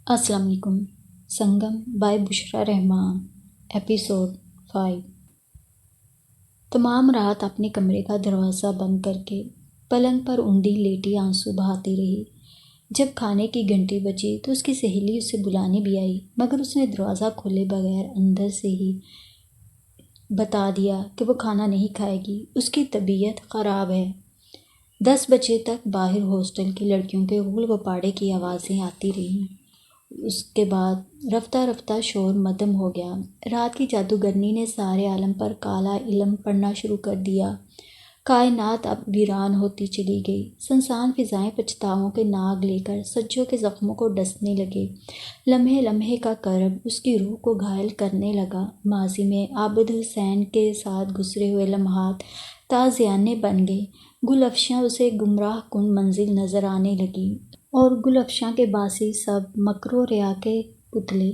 السلام علیکم۔ سنگم by Bushra Rahman, episode 5۔ تمام رات اپنے کمرے کا دروازہ بند کر کے پلنگ پر اونڈی لیٹی آنسو بہاتی رہی۔ جب کھانے کی گھنٹی بجی تو اس کی سہیلی اسے بلانے بھی آئی، مگر اس نے دروازہ کھولے بغیر اندر سے ہی بتا دیا کہ وہ کھانا نہیں کھائے گی، اس کی طبیعت خراب ہے۔ 10 بجے تک باہر ہاسٹل کی لڑکیوں کے غول غپاڑے کی آوازیں آتی رہیں۔ اس کے بعد رفتہ رفتہ شور مدھم ہو گیا۔ رات کی جادوگرنی نے سارے عالم پر کالا علم پڑھنا شروع کر دیا۔ کائنات اب ویران ہوتی چلی گئی۔ سنسان فضائیں پچھتاووں کے ناگ لے کر سجوں کے زخموں کو ڈسنے لگے۔ لمحے لمحے کا کرب اس کی روح کو گھائل کرنے لگا۔ ماضی میں عابد حسین کے ساتھ گزرے ہوئے لمحات تازیانے بن گئے۔ گل افشاں اسے گمراہ کن منزل نظر آنے لگی، اور گل افشاں کے باسی سب مکر و ریا کے پتلے۔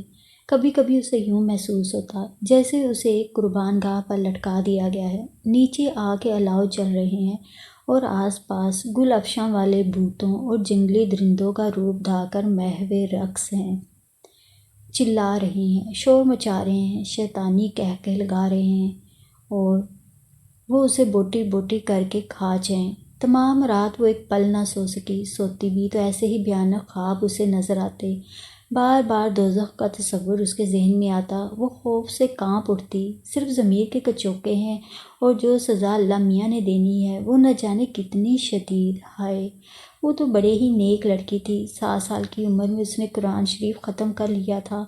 کبھی کبھی اسے یوں محسوس ہوتا جیسے اسے ایک قربان گاہ پر لٹکا دیا گیا ہے۔ نیچے آگ کے الاؤ جل رہے ہیں اور آس پاس گل افشاں والے بھوتوں اور جنگلی درندوں کا روپ دھا کر محو رقص ہیں، چلا رہے ہیں، شور مچا رہے ہیں، شیطانی قہقہے لگا رہے ہیں، اور وہ اسے بوٹی بوٹی کر کے کھا جائیں۔ تمام رات وہ ایک پل نہ سو سکی، سوتی بھی تو ایسے ہی بھیانک خواب اسے نظر آتے۔ بار بار دوزخ کا تصور اس کے ذہن میں آتا۔ وہ خوف سے کانپ اٹھتی۔ صرف ضمیر کے کچوکے ہیں، اور جو سزا اللہ میاں نے دینی ہے وہ نہ جانے کتنی شدید۔ ہائے، وہ تو بڑے ہی نیک لڑکی تھی۔ 7 سال کی عمر میں اس نے قرآن شریف ختم کر لیا تھا،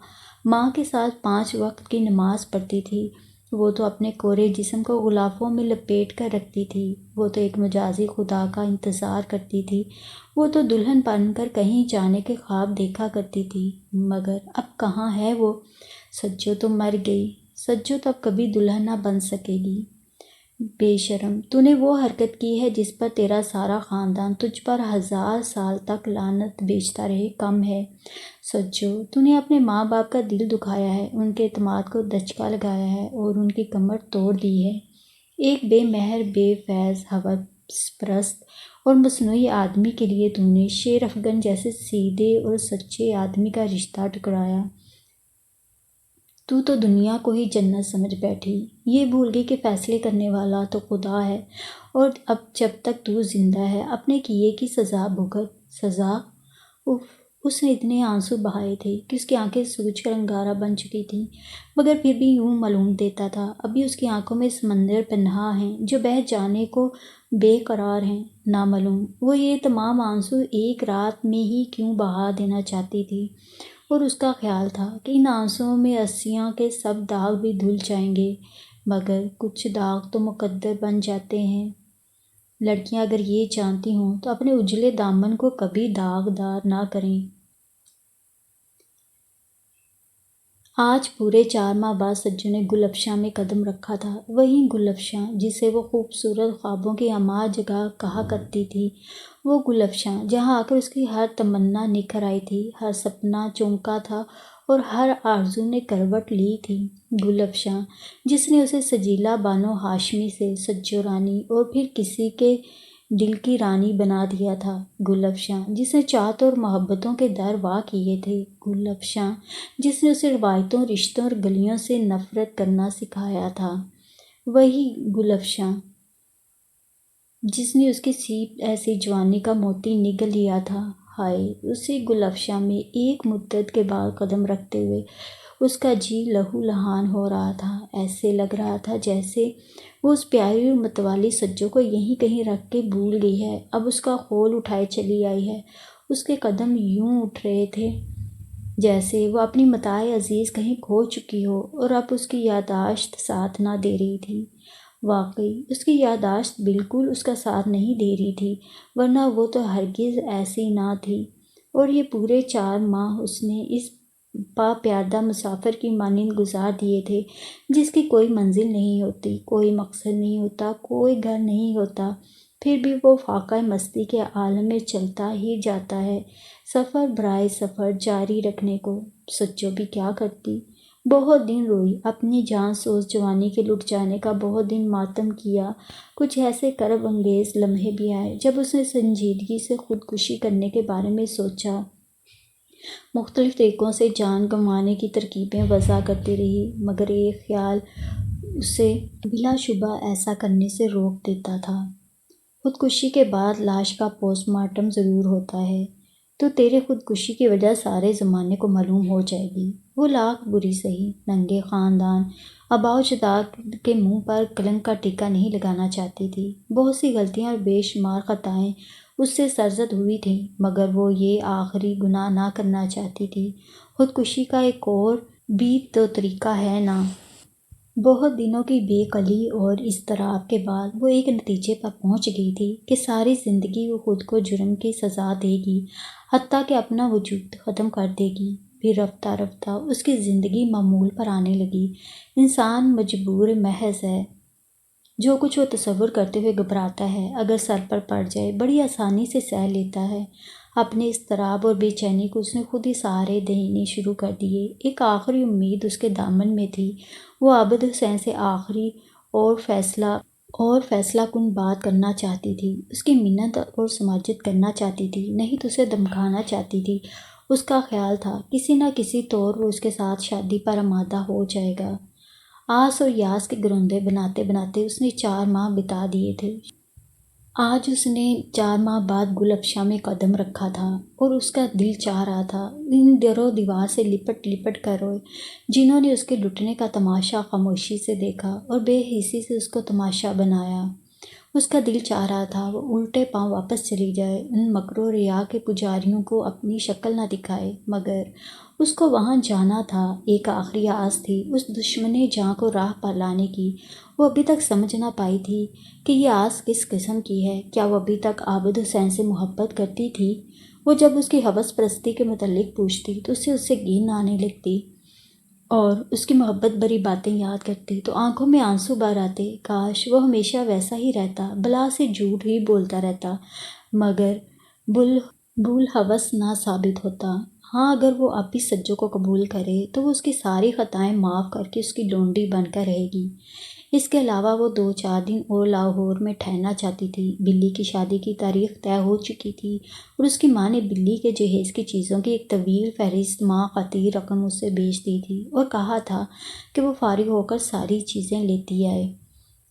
ماں کے ساتھ 5 وقت کی نماز پڑھتی تھی۔ وہ تو اپنے کورے جسم کو غلافوں میں لپیٹ کر رکھتی تھی۔ وہ تو ایک مجازی خدا کا انتظار کرتی تھی۔ وہ تو دلہن بن کر کہیں جانے کے خواب دیکھا کرتی تھی، مگر اب کہاں ہے وہ؟ سجو تو مر گئی۔ سجو تو اب کبھی دلہن نہ بن سکے گی۔ بے شرم، تو نے وہ حرکت کی ہے جس پر تیرا سارا خاندان تجھ پر 1000 سال تک لعنت بیچتا رہے، کم ہے۔ سجو، تو نے اپنے ماں باپ کا دل دکھایا ہے، ان کے اعتماد کو دھچکا لگایا ہے اور ان کی کمر توڑ دی ہے۔ ایک بے مہر، بے فیض، ہوس پرست اور مصنوعی آدمی کے لیے تو نے شیر افگن جیسے سیدھے اور سچے آدمی کا رشتہ ٹکرایا۔ تو دنیا کو ہی جنت سمجھ بیٹھی، یہ بھول گئی کہ فیصلے کرنے والا تو خدا ہے، اور اب جب تک تو زندہ ہے اپنے کیے کی سزا بھگت۔ سزا؟ اف! اس نے اتنے آنسو بہائے تھے کہ اس کی آنکھیں سوج کر انگارہ بن چکی تھیں، مگر پھر بھی یوں معلوم دیتا تھا ابھی اس کی آنکھوں میں سمندر پنہاں ہیں جو بہہ جانے کو بے قرار ہیں۔ نامعلوم وہ یہ تمام آنسو ایک رات میں ہی کیوں بہا دینا چاہتی تھی، اور اس کا خیال تھا کہ ان آنسوؤں میں عصیاں کے سب داغ بھی دھل جائیں گے، مگر کچھ داغ تو مقدر بن جاتے ہیں۔ لڑکیاں اگر یہ جانتی ہوں تو اپنے اجلے دامن کو کبھی داغدار نہ کریں۔ آج پورے 4 ماہ بعد سجو نے گل افشاں میں قدم رکھا تھا، وہی گل افشاں جسے وہ خوبصورت خوابوں کی ہمہ جگہ کہا کرتی تھی، وہ گل افشاں جہاں آ کر اس کی ہر تمنا نکھر آئی تھی، ہر سپنا چونکا تھا اور ہر آرزو نے کروٹ لی تھی۔ گل افشاں جس نے اسے سجیلا بانو ہاشمی سے سجو رانی اور پھر کسی کے دل کی رانی بنا دیا تھا۔ گل افشاں جس نے چاہت اور محبتوں کے در وا کیے تھے۔ گل افشاں جس نے اسے روایتوں، رشتوں اور گلیوں سے نفرت کرنا سکھایا تھا، وہی گل افشاں جس نے اس کی سیپ ایسی جوانی کا موتی نگل لیا تھا۔ ہائے، اسی گل افشاں میں ایک مدت کے بعد قدم رکھتے ہوئے اس کا جی لہو لہان ہو رہا تھا۔ ایسے لگ رہا تھا جیسے وہ اس پیاری اور متوالی سجو کو یہیں کہیں رکھ کے بھول گئی ہے، اب اس کا خول اٹھائے چلی آئی ہے۔ اس کے قدم یوں اٹھ رہے تھے جیسے وہ اپنی متاع عزیز کہیں کھو چکی ہو، اور اب اس کی یادداشت ساتھ نہ دے رہی تھی۔ واقعی اس کی یادداشت بالکل اس کا ساتھ نہیں دے رہی تھی، ورنہ وہ تو ہرگز ایسی نہ تھی۔ اور یہ پورے 4 ماہ اس نے اس پا پیادہ مسافر کی مانند گزار دیے تھے جس کی کوئی منزل نہیں ہوتی، کوئی مقصد نہیں ہوتا، کوئی گھر نہیں ہوتا، پھر بھی وہ فاقہ مستی کے عالم میں چلتا ہی جاتا ہے، سفر برائے سفر جاری رکھنے کو۔ سجو بھی کیا کرتی؟ بہت دن روئی، اپنی جان سوز جوانی کے لٹ جانے کا بہت دن ماتم کیا۔ کچھ ایسے کرب انگیز لمحے بھی آئے جب اس نے سنجیدگی سے خودکشی کرنے کے بارے میں سوچا، مختلف طریقوں سے جان گنوانے کی ترکیبیں وضع کرتی رہی، مگر ایک خیال اسے بلا شبہ ایسا کرنے سے روک دیتا تھا۔ خودکشی کے بعد لاش کا پوسٹ مارٹم ضرور ہوتا ہے تو تیرے خودکشی کی وجہ سارے زمانے کو معلوم ہو جائے گی۔ وہ لاکھ بری سہی، ننگے خاندان، آباء و اجداد کے منہ پر کلنک کا ٹیکا نہیں لگانا چاہتی تھی۔ بہت سی غلطیاں اور بے شمار خطائیں اس سے سرزد ہوئی تھیں، مگر وہ یہ آخری گناہ نہ کرنا چاہتی تھی۔ خودکشی کا ایک اور بھی تو طریقہ ہے نا۔ بہت دنوں کی بے قلی اور اضطراب کے بعد وہ ایک نتیجے پر پہنچ گئی تھی کہ ساری زندگی وہ خود کو جرم کی سزا دے گی، حتیٰ کہ اپنا وجود ختم کر دے گی۔ پھر رفتہ رفتہ اس کی زندگی معمول پر آنے لگی۔ انسان مجبور محض ہے۔ جو کچھ وہ تصور کرتے ہوئے گھبراتا ہے، اگر سر پر پڑ جائے بڑی آسانی سے سہ لیتا ہے۔ اپنے اضطراب اور بے چینی کو اس نے خود ہی سہارے دینے شروع کر دیے۔ ایک آخری امید اس کے دامن میں تھی۔ وہ عابد حسین سے آخری اور فیصلہ کن بات کرنا چاہتی تھی، اس کی منت اور سماجت کرنا چاہتی تھی، نہیں تو اسے دمکانا چاہتی تھی۔ اس کا خیال تھا کسی نہ کسی طور وہ اس کے ساتھ شادی پر آمادہ ہو جائے گا۔ آس اور یاس کے گروندے بناتے بناتے اس نے 4 ماہ بتا دیے تھے۔ آج اس نے 4 ماہ بعد گل افشاں میں قدم رکھا تھا اور اس کا دل چاہ رہا تھا ان در و دیوار سے لپٹ لپٹ کر روئے، جنہوں نے اس کے لٹنے کا تماشا خاموشی سے دیکھا اور بے حسی سے اس کو تماشا بنایا۔ اس کا دل چاہ رہا تھا وہ الٹے پاؤں واپس چلی جائے، ان مکر و ریا کے پجاریوں کو اپنی شکل نہ دکھائے، مگر اس کو وہاں جانا تھا۔ ایک آخری آس تھی اس دشمن جاں کو راہ پر لانے کی۔ وہ ابھی تک سمجھ نہ پائی تھی کہ یہ آس کس قسم کی ہے۔ کیا وہ ابھی تک عابد حسین سے محبت کرتی تھی؟ وہ جب اس کی ہوس پرستی کے متعلق پوچھتی تو اس سے گھن آنے لگتی اور اس کی محبت بھری باتیں یاد کرتی تو آنکھوں میں آنسو بھر آتے۔ کاش وہ ہمیشہ ویسا ہی رہتا، بلا سے جھوٹ ہی بولتا رہتا، مگر بھول ہوس نہ ثابت ہوتا۔ ہاں، اگر وہ اب بھی سجو کو قبول کرے تو وہ اس کی ساری خطائیں معاف کر کے اس کی لونڈی بن کر رہے گی۔ اس کے علاوہ وہ 2-4 دن اور لاہور میں ٹھہرنا چاہتی تھی۔ بلی کی شادی کی تاریخ طے ہو چکی تھی اور اس کی ماں نے بلی کے جہیز کی چیزوں کی ایک طویل فہرست ماہ خطی رقم اسے بھیج دی تھی اور کہا تھا کہ وہ فارغ ہو کر ساری چیزیں لیتی آئے۔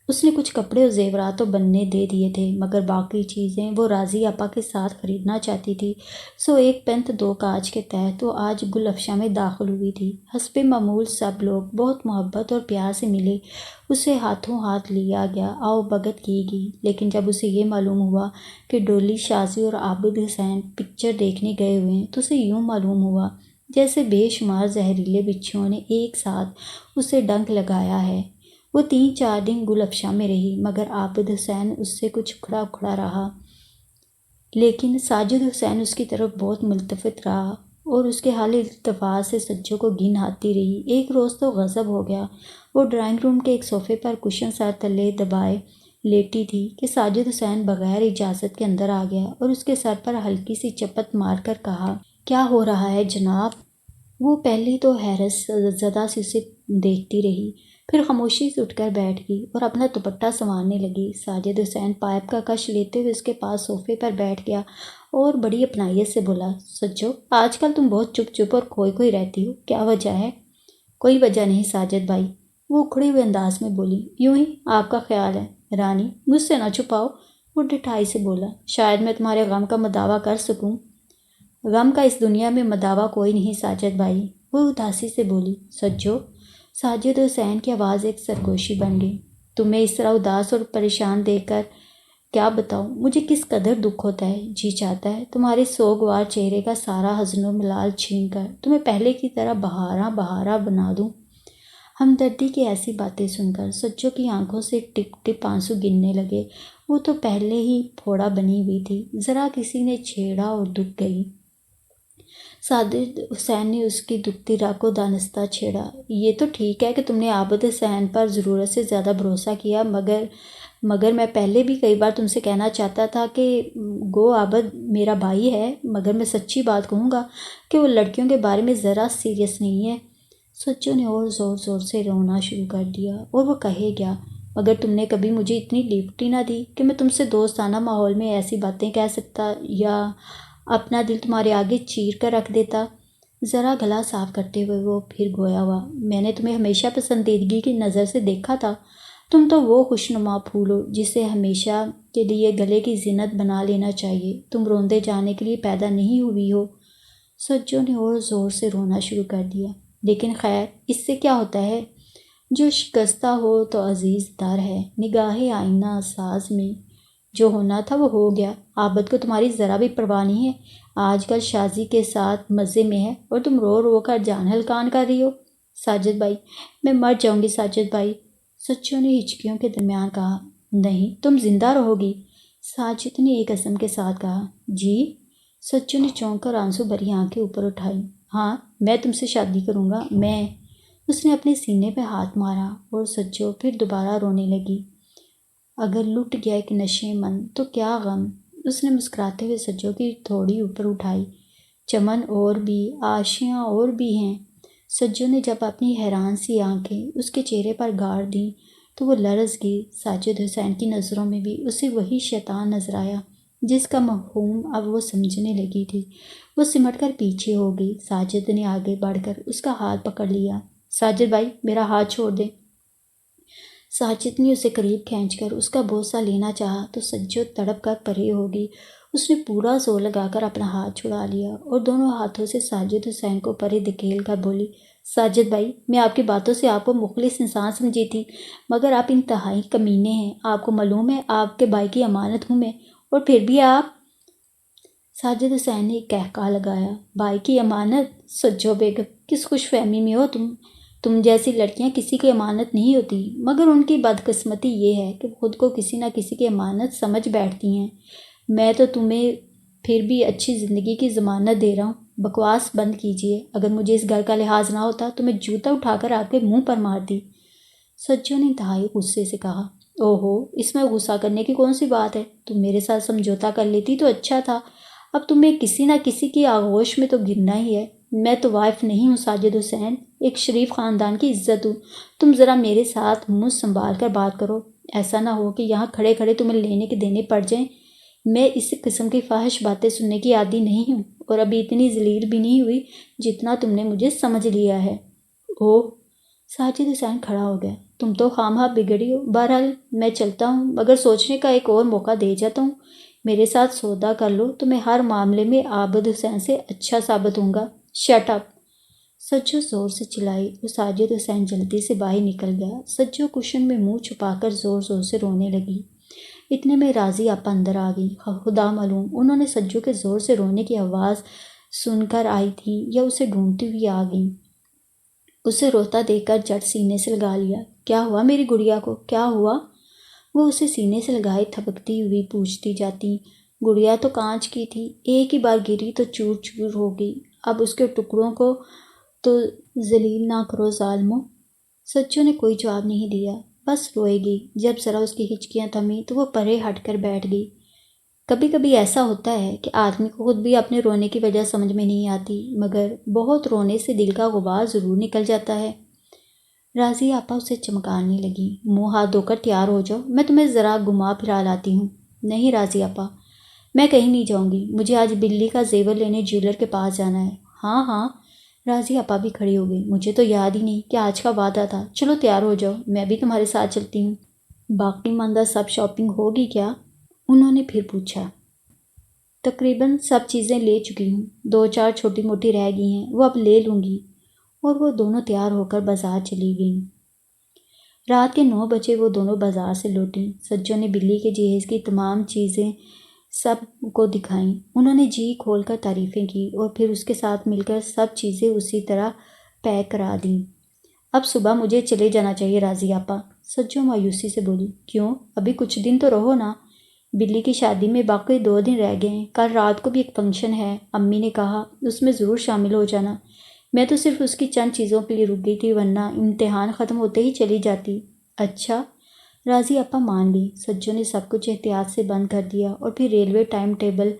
اس نے کچھ کپڑے اور زیورات تو بننے دے دیے تھے، مگر باقی چیزیں وہ راضی آپا کے ساتھ خریدنا چاہتی تھی۔ سو 1 پینت 2 کاج کے تحت وہ آج گل افشاں میں داخل ہوئی تھی۔ حسب معمول سب لوگ بہت محبت اور پیار سے ملے، اسے ہاتھوں ہاتھ لیا گیا، آؤ بھگت کی گئی، لیکن جب اسے یہ معلوم ہوا کہ ڈولی شازی اور عابد حسین پکچر دیکھنے گئے ہوئے ہیں تو اسے یوں معلوم ہوا جیسے بے شمار زہریلے بچھوؤں نے ایک ساتھ اسے ڈنک لگایا ہے۔ وہ 3-4 دن گل افشاں میں رہی، مگر عابد حسین اس سے کچھ اکھڑا اکھڑا رہا، لیکن ساجد حسین اس کی طرف بہت ملتفت رہا اور اس کے حال التفات سے سجو کو گھن آتی رہی۔ ایک روز تو غضب ہو گیا۔ وہ ڈرائنگ روم کے ایک صوفے پر کشن سر تلے دبائے لیٹی تھی کہ ساجد حسین بغیر اجازت کے اندر آ گیا اور اس کے سر پر ہلکی سی چپت مار کر کہا، کیا ہو رہا ہے جناب؟ وہ پہلے تو حیرت زدہ سے اسے دیکھتی رہی، پھر خاموشی سے اٹھ کر بیٹھ گئی اور اپنا دوپٹہ سنوارنے لگی۔ ساجد حسین پائپ کا کش لیتے ہوئے اس کے پاس صوفے پر بیٹھ گیا اور بڑی اپنائیت سے بولا، سجو، آج کل تم بہت چپ چپ اور کھوئی رہتی ہو، کیا وجہ ہے؟ کوئی وجہ نہیں ساجد بھائی، وہ اکھڑے ہوئے انداز میں بولی، یوں ہی آپ کا خیال ہے۔ رانی، مجھ سے نہ چھپاؤ، وہ ڈٹھائی سے بولا، شاید میں تمہارے غم کا مداوع کر سکوں۔ غم کا اس دنیا میں مداوع کوئی نہیں ساجد بھائی، وہ اداسی سے بولی۔ سجو، ساجد حسین کی آواز ایک سرگوشی بن گئی، تمہیں اس طرح اداس اور پریشان دیکھ کر کیا بتاؤں مجھے کس قدر دکھ ہوتا ہے۔ جی چاہتا ہے تمہارے سوگوار چہرے کا سارا حزن و ملال چھین کر تمہیں پہلے کی طرح بہارا بنا دوں۔ ہمدردی کی ایسی باتیں سن کر سجو کی آنکھوں سے ٹپ ٹپ آنسو گرنے لگے۔ وہ تو پہلے ہی پھوڑا بنی ہوئی تھی، ذرا کسی نے چھیڑا اور دکھ گئی۔ ساجد حسین نے اس کی دکھتی رگ کو دانستہ چھیڑا، یہ تو ٹھیک ہے کہ تم نے عابد حسین پر ضرورت سے زیادہ بھروسہ کیا، مگر میں پہلے بھی کئی بار تم سے کہنا چاہتا تھا کہ گو عابد میرا بھائی ہے، مگر میں سچی بات کہوں گا کہ وہ لڑکیوں کے بارے میں ذرا سیریس نہیں ہے۔ سچو نے اور زور زور سے رونا شروع کر دیا اور وہ کہے گیا، مگر تم نے کبھی مجھے اتنی لبرٹی نہ دی کہ میں تم سے دوستانہ ماحول میں ایسی باتیں کہہ سکتا یا اپنا دل تمہارے آگے چیر کر رکھ دیتا۔ ذرا گلا صاف کرتے ہوئے وہ پھر گویا ہوا، میں نے تمہیں ہمیشہ پسندیدگی کی نظر سے دیکھا تھا۔ تم تو وہ خوشنما پھول ہو جسے ہمیشہ کے لیے گلے کی زینت بنا لینا چاہیے۔ تم روندے جانے کے لیے پیدا نہیں ہوئی ہو۔ سجو نے اور زور سے رونا شروع کر دیا۔ لیکن خیر، اس سے کیا ہوتا ہے؟ جو شکستہ ہو تو عزیز دار ہے۔ نگاہ آئینہ ساز میں جو ہونا تھا وہ ہو گیا۔ عابد کو تمہاری ذرا بھی پرواہ نہیں ہے۔ آج کل شازی کے ساتھ مزے میں ہے اور تم رو رو کر جان ہلکان کر رہی ہو۔ ساجد بھائی، میں مر جاؤں گی ساجد بھائی، سچو نے ہچکیوں کے درمیان کہا۔ نہیں، تم زندہ رہو گی، ساجد نے ایک عزم کے ساتھ کہا۔ جی؟ سچو نے چونک کر آنسو بھری آنکھیں اوپر اٹھائی۔ ہاں، میں تم سے شادی کروں گا، میں۔ اس نے اپنے سینے پہ ہاتھ مارا اور سچو پھر دوبارہ رونے لگی۔ اگر لٹ گیا ایک نشے من تو کیا غم؟ اس نے مسکراتے ہوئے سچو کی تھوڑی اوپر اٹھائی۔ چمن اور بھی، آشیاں اور بھی ہیں۔ سچو نے جب اپنی حیران سی آنکھیں اس کے چہرے پر گاڑ دیں تو وہ لرز گئی۔ ساجد حسین کی نظروں میں بھی اسے وہی شیطان نظر آیا جس کا مفہوم اب وہ سمجھنے لگی تھی۔ وہ سمٹ کر پیچھے ہو گئی۔ ساجد نے آگے بڑھ کر اس کا ہاتھ پکڑ لیا۔ ساجد بھائی، میرا ہاتھ چھوڑ دیں۔ ساجد نے اسے قریب کھینچ کر اس کا بوسہ لینا چاہا تو سچو تڑپ کر پرے ہو گئی۔ اس نے پورا زور لگا کر اپنا ہاتھ چھڑا لیا اور دونوں ہاتھوں سے ساجد حسین کو پرے دھکیل کر بولی، ساجد بھائی، میں آپ کی باتوں سے آپ کو مخلص انسان سمجھی تھی، مگر آپ انتہائی کمینے ہیں۔ آپ کو معلوم ہے آپ کے بھائی کی امانت ہوں میں، اور پھر بھی آپ… ساجد حسین نے ایک قہقہہ لگایا۔ بھائی کی امانت؟ سچو بیگم، کس خوش فہمی میں ہو تم جیسی لڑکیاں کسی کی امانت نہیں ہوتی، مگر ان کی بدقسمتی یہ ہے کہ خود کو کسی نہ کسی کی امانت سمجھ بیٹھتی ہیں۔ میں تو تمہیں پھر بھی اچھی زندگی کی ضمانت دے رہا ہوں۔ بکواس بند کیجیے۔ اگر مجھے اس گھر کا لحاظ نہ ہوتا تو میں جوتا اٹھا کر آپ کے منہ پر مارتی۔ سچو نے انتہائی غصے سے کہا۔ اوہو، اس میں غصہ کرنے کی کون سی بات ہے؟ تم میرے ساتھ سمجھوتا کر لیتی تو اچھا تھا۔ اب تمہیں کسی نہ کسی کی آغوش میں تو گرنا ہی ہے۔ میں تو وائف نہیں ہوں ساجد حسین، ایک شریف خاندان کی عزت ہوں۔ تم ذرا میرے ساتھ منہ سنبھال کر بات کرو۔ ایسا نہ ہو کہ یہاں کھڑے کھڑے تمہیں لینے کے دینے پڑ جائیں۔ میں اس قسم کی فاحش باتیں سننے کی عادی نہیں ہوں، اور ابھی اتنی ذلیل بھی نہیں ہوئی جتنا تم نے مجھے سمجھ لیا ہے۔ اوہ! ساجد حسین کھڑا ہو گیا۔ تم تو خواہ بگڑی ہو۔ بہرحال میں چلتا ہوں، مگر سوچنے کا ایک اور موقع دے جاتا ہوں۔ میرے ساتھ سودا کر لو تو میں ہر معاملے میں عابد حسین سے اچھا ثابت ہوں گا۔ Shut up! سچو زور سے چلائی اور ساجد حسین جلدی سے باہر نکل گیا۔ سچو کشن میں منہ چھپا کر زور زور سے رونے لگی۔ اتنے میں راضی آپا اندر آ گئی۔ خدا معلوم انہوں نے سچو کے زور سے رونے کی آواز سن کر آئی تھی یا اسے ڈھونڈتی ہوئی آ گئیں۔ اسے روتا دیکھ کر جٹ سینے سے لگا لیا۔ کیا ہوا میری گڑیا کو؟ کیا ہوا؟ وہ اسے سینے سے لگائے تھپکتی ہوئی پوچھتی جاتی۔ گڑیا تو کانچ کی تھی، ایک ہی بار گری تو چور چور ہو گئی۔ اب اس کے ٹکڑوں کو تو ذلیل نہ کرو ظالمو۔ سچو نے کوئی جواب نہیں دیا، بس روئے گی۔ جب ذرا اس کی ہچکیاں تھمیں تو وہ پرے ہٹ کر بیٹھ گئی۔ کبھی کبھی ایسا ہوتا ہے کہ آدمی کو خود بھی اپنے رونے کی وجہ سمجھ میں نہیں آتی، مگر بہت رونے سے دل کا غبار ضرور نکل جاتا ہے۔ راضی آپا اسے چمکانے لگی۔ منہ ہاتھ دھو کر تیار ہو جاؤ، میں تمہیں ذرا گھما پھرا لاتی ہوں۔ نہیں راضی آپا، میں کہیں نہیں جاؤں گی، مجھے آج بلی کا زیور لینے جیولر کے پاس جانا ہے۔ ہاں ہاں، راضی آپا بھی کھڑی ہو گئی۔ مجھے تو یاد ہی نہیں کہ آج کا وعدہ تھا۔ چلو تیار ہو جاؤ، میں بھی تمہارے ساتھ چلتی ہوں۔ باقی ماندہ سب شاپنگ ہوگی کیا؟ انہوں نے پھر پوچھا۔ تقریباً سب چیزیں لے چکی ہوں، 2-4 چھوٹی موٹی رہ گئی ہیں، وہ اب لے لوں گی۔ اور وہ دونوں تیار ہو کر بازار چلی گئیں۔ رات کے 9 بجے وہ دونوں بازار سے لوٹیں۔ سچو نے بلی کے جہیز کی تمام چیزیں سب کو دکھائیں۔ انہوں نے جی کھول کر تعریفیں کی اور پھر اس کے ساتھ مل کر سب چیزیں اسی طرح پیک کرا دیں۔ اب صبح مجھے چلے جانا چاہیے راضی آپا، سچو مایوسی سے بولی۔ کیوں؟ ابھی کچھ دن تو رہو نا۔ بلی کی شادی میں باقی 2 دن رہ گئے ہیں، کل رات کو بھی ایک فنکشن ہے، امی نے کہا اس میں ضرور شامل ہو جانا۔ میں تو صرف اس کی چند چیزوں کے لیے رک گئی تھی، ورنہ امتحان ختم ہوتے ہی چلی جاتی۔ اچھا، راضی آپا مان گئی۔ سچو نے سب کچھ احتیاط سے بند کر دیا اور پھر ریلوے ٹائم ٹیبل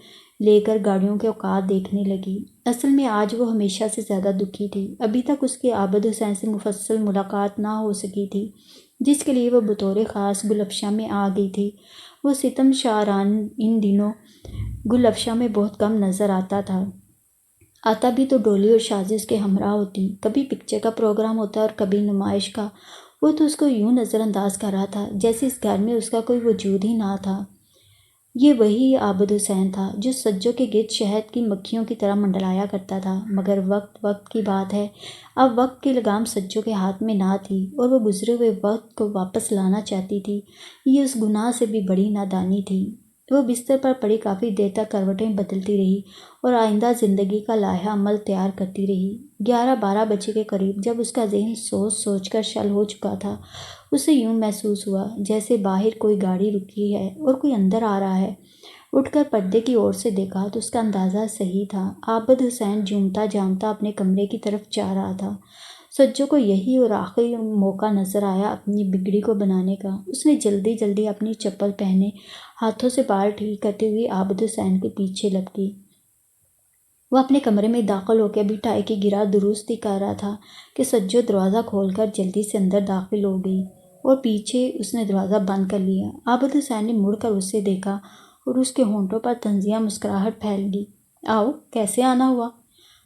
لے کر گاڑیوں کے اوقات دیکھنے لگی۔ اصل میں آج وہ ہمیشہ سے زیادہ دکھی تھی۔ ابھی تک اس کی عابد حسین سے مفصل ملاقات نہ ہو سکی تھی، جس کے لیے وہ بطور خاص گل افشاں میں آ گئی تھی۔ وہ ستم شاران ان دنوں گل افشاں میں بہت کم نظر آتا تھا۔ آتا بھی تو ڈولی اور شازی اس کے ہمراہ ہوتی، کبھی پکچر کا پروگرام ہوتا اور کبھی نمائش کا۔ وہ تو اس کو یوں نظر انداز کر رہا تھا جیسے اس گھر میں اس کا کوئی وجود ہی نہ تھا۔ یہ وہی عابد حسین تھا جو سجوں کے گرد شہد کی مکھیوں کی طرح منڈلایا کرتا تھا، مگر وقت کی بات ہے، اب وقت کی لگام سجوں کے ہاتھ میں نہ تھی اور وہ گزرے ہوئے وقت کو واپس لانا چاہتی تھی۔ یہ اس گناہ سے بھی بڑی نادانی تھی۔ وہ بستر پر پڑی کافی دیر تک کروٹیں بدلتی رہی اور آئندہ زندگی کا لائحہ عمل تیار کرتی رہی۔ 11-12 بجے کے قریب جب اس کا ذہن سوچ سوچ کر شل ہو چکا تھا، اسے یوں محسوس ہوا جیسے باہر کوئی گاڑی رکی ہے اور کوئی اندر آ رہا ہے۔ اٹھ کر پردے کی اور سے دیکھا تو اس کا اندازہ صحیح تھا۔ عابد حسین جھومتا جامتا اپنے کمرے کی طرف جا رہا تھا۔ سجو کو یہی اور آخری موقع نظر آیا اپنی بگڑی کو بنانے کا۔ اس نے جلدی جلدی اپنی چپل پہنے ہاتھوں سے بال ٹھیک کرتے ہوئے عابد حسین کے پیچھے لپکی۔ وہ اپنے کمرے میں داخل ہو کے ابھی ٹائی کی گرا درست ہی کر رہا تھا کہ سجو دروازہ کھول کر جلدی سے اندر داخل ہو گئی اور پیچھے اس نے دروازہ بند کر لیا۔ عابد حسین نے مڑ کر اسے دیکھا اور اس کے ہونٹوں پر طنزیہ مسکراہٹ پھیل گئی۔ آؤ، کیسے آنا ہوا؟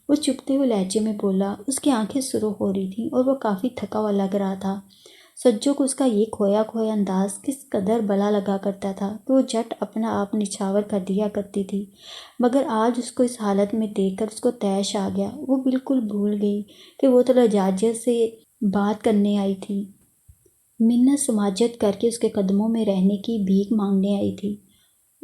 وہ چپتے ہوئے لہجے میں بولا۔ اس کی آنکھیں سرخ ہو رہی تھیں اور وہ کافی تھکا ہوا لگ رہا تھا۔ سجو کو اس کا یہ کھویا کھویا انداز کس قدر بلا لگا کرتا تھا کہ وہ جھٹ اپنا آپ نچھاور کر دیا کرتی تھی، مگر آج اس کو اس حالت میں دیکھ کر اس کو طیش آ گیا۔ وہ بالکل بھول گئی کہ وہ تو لجاجت سے بات کرنے آئی تھی، منت سماجت کر کے اس کے قدموں میں رہنے کی بھیک مانگنے آئی تھی۔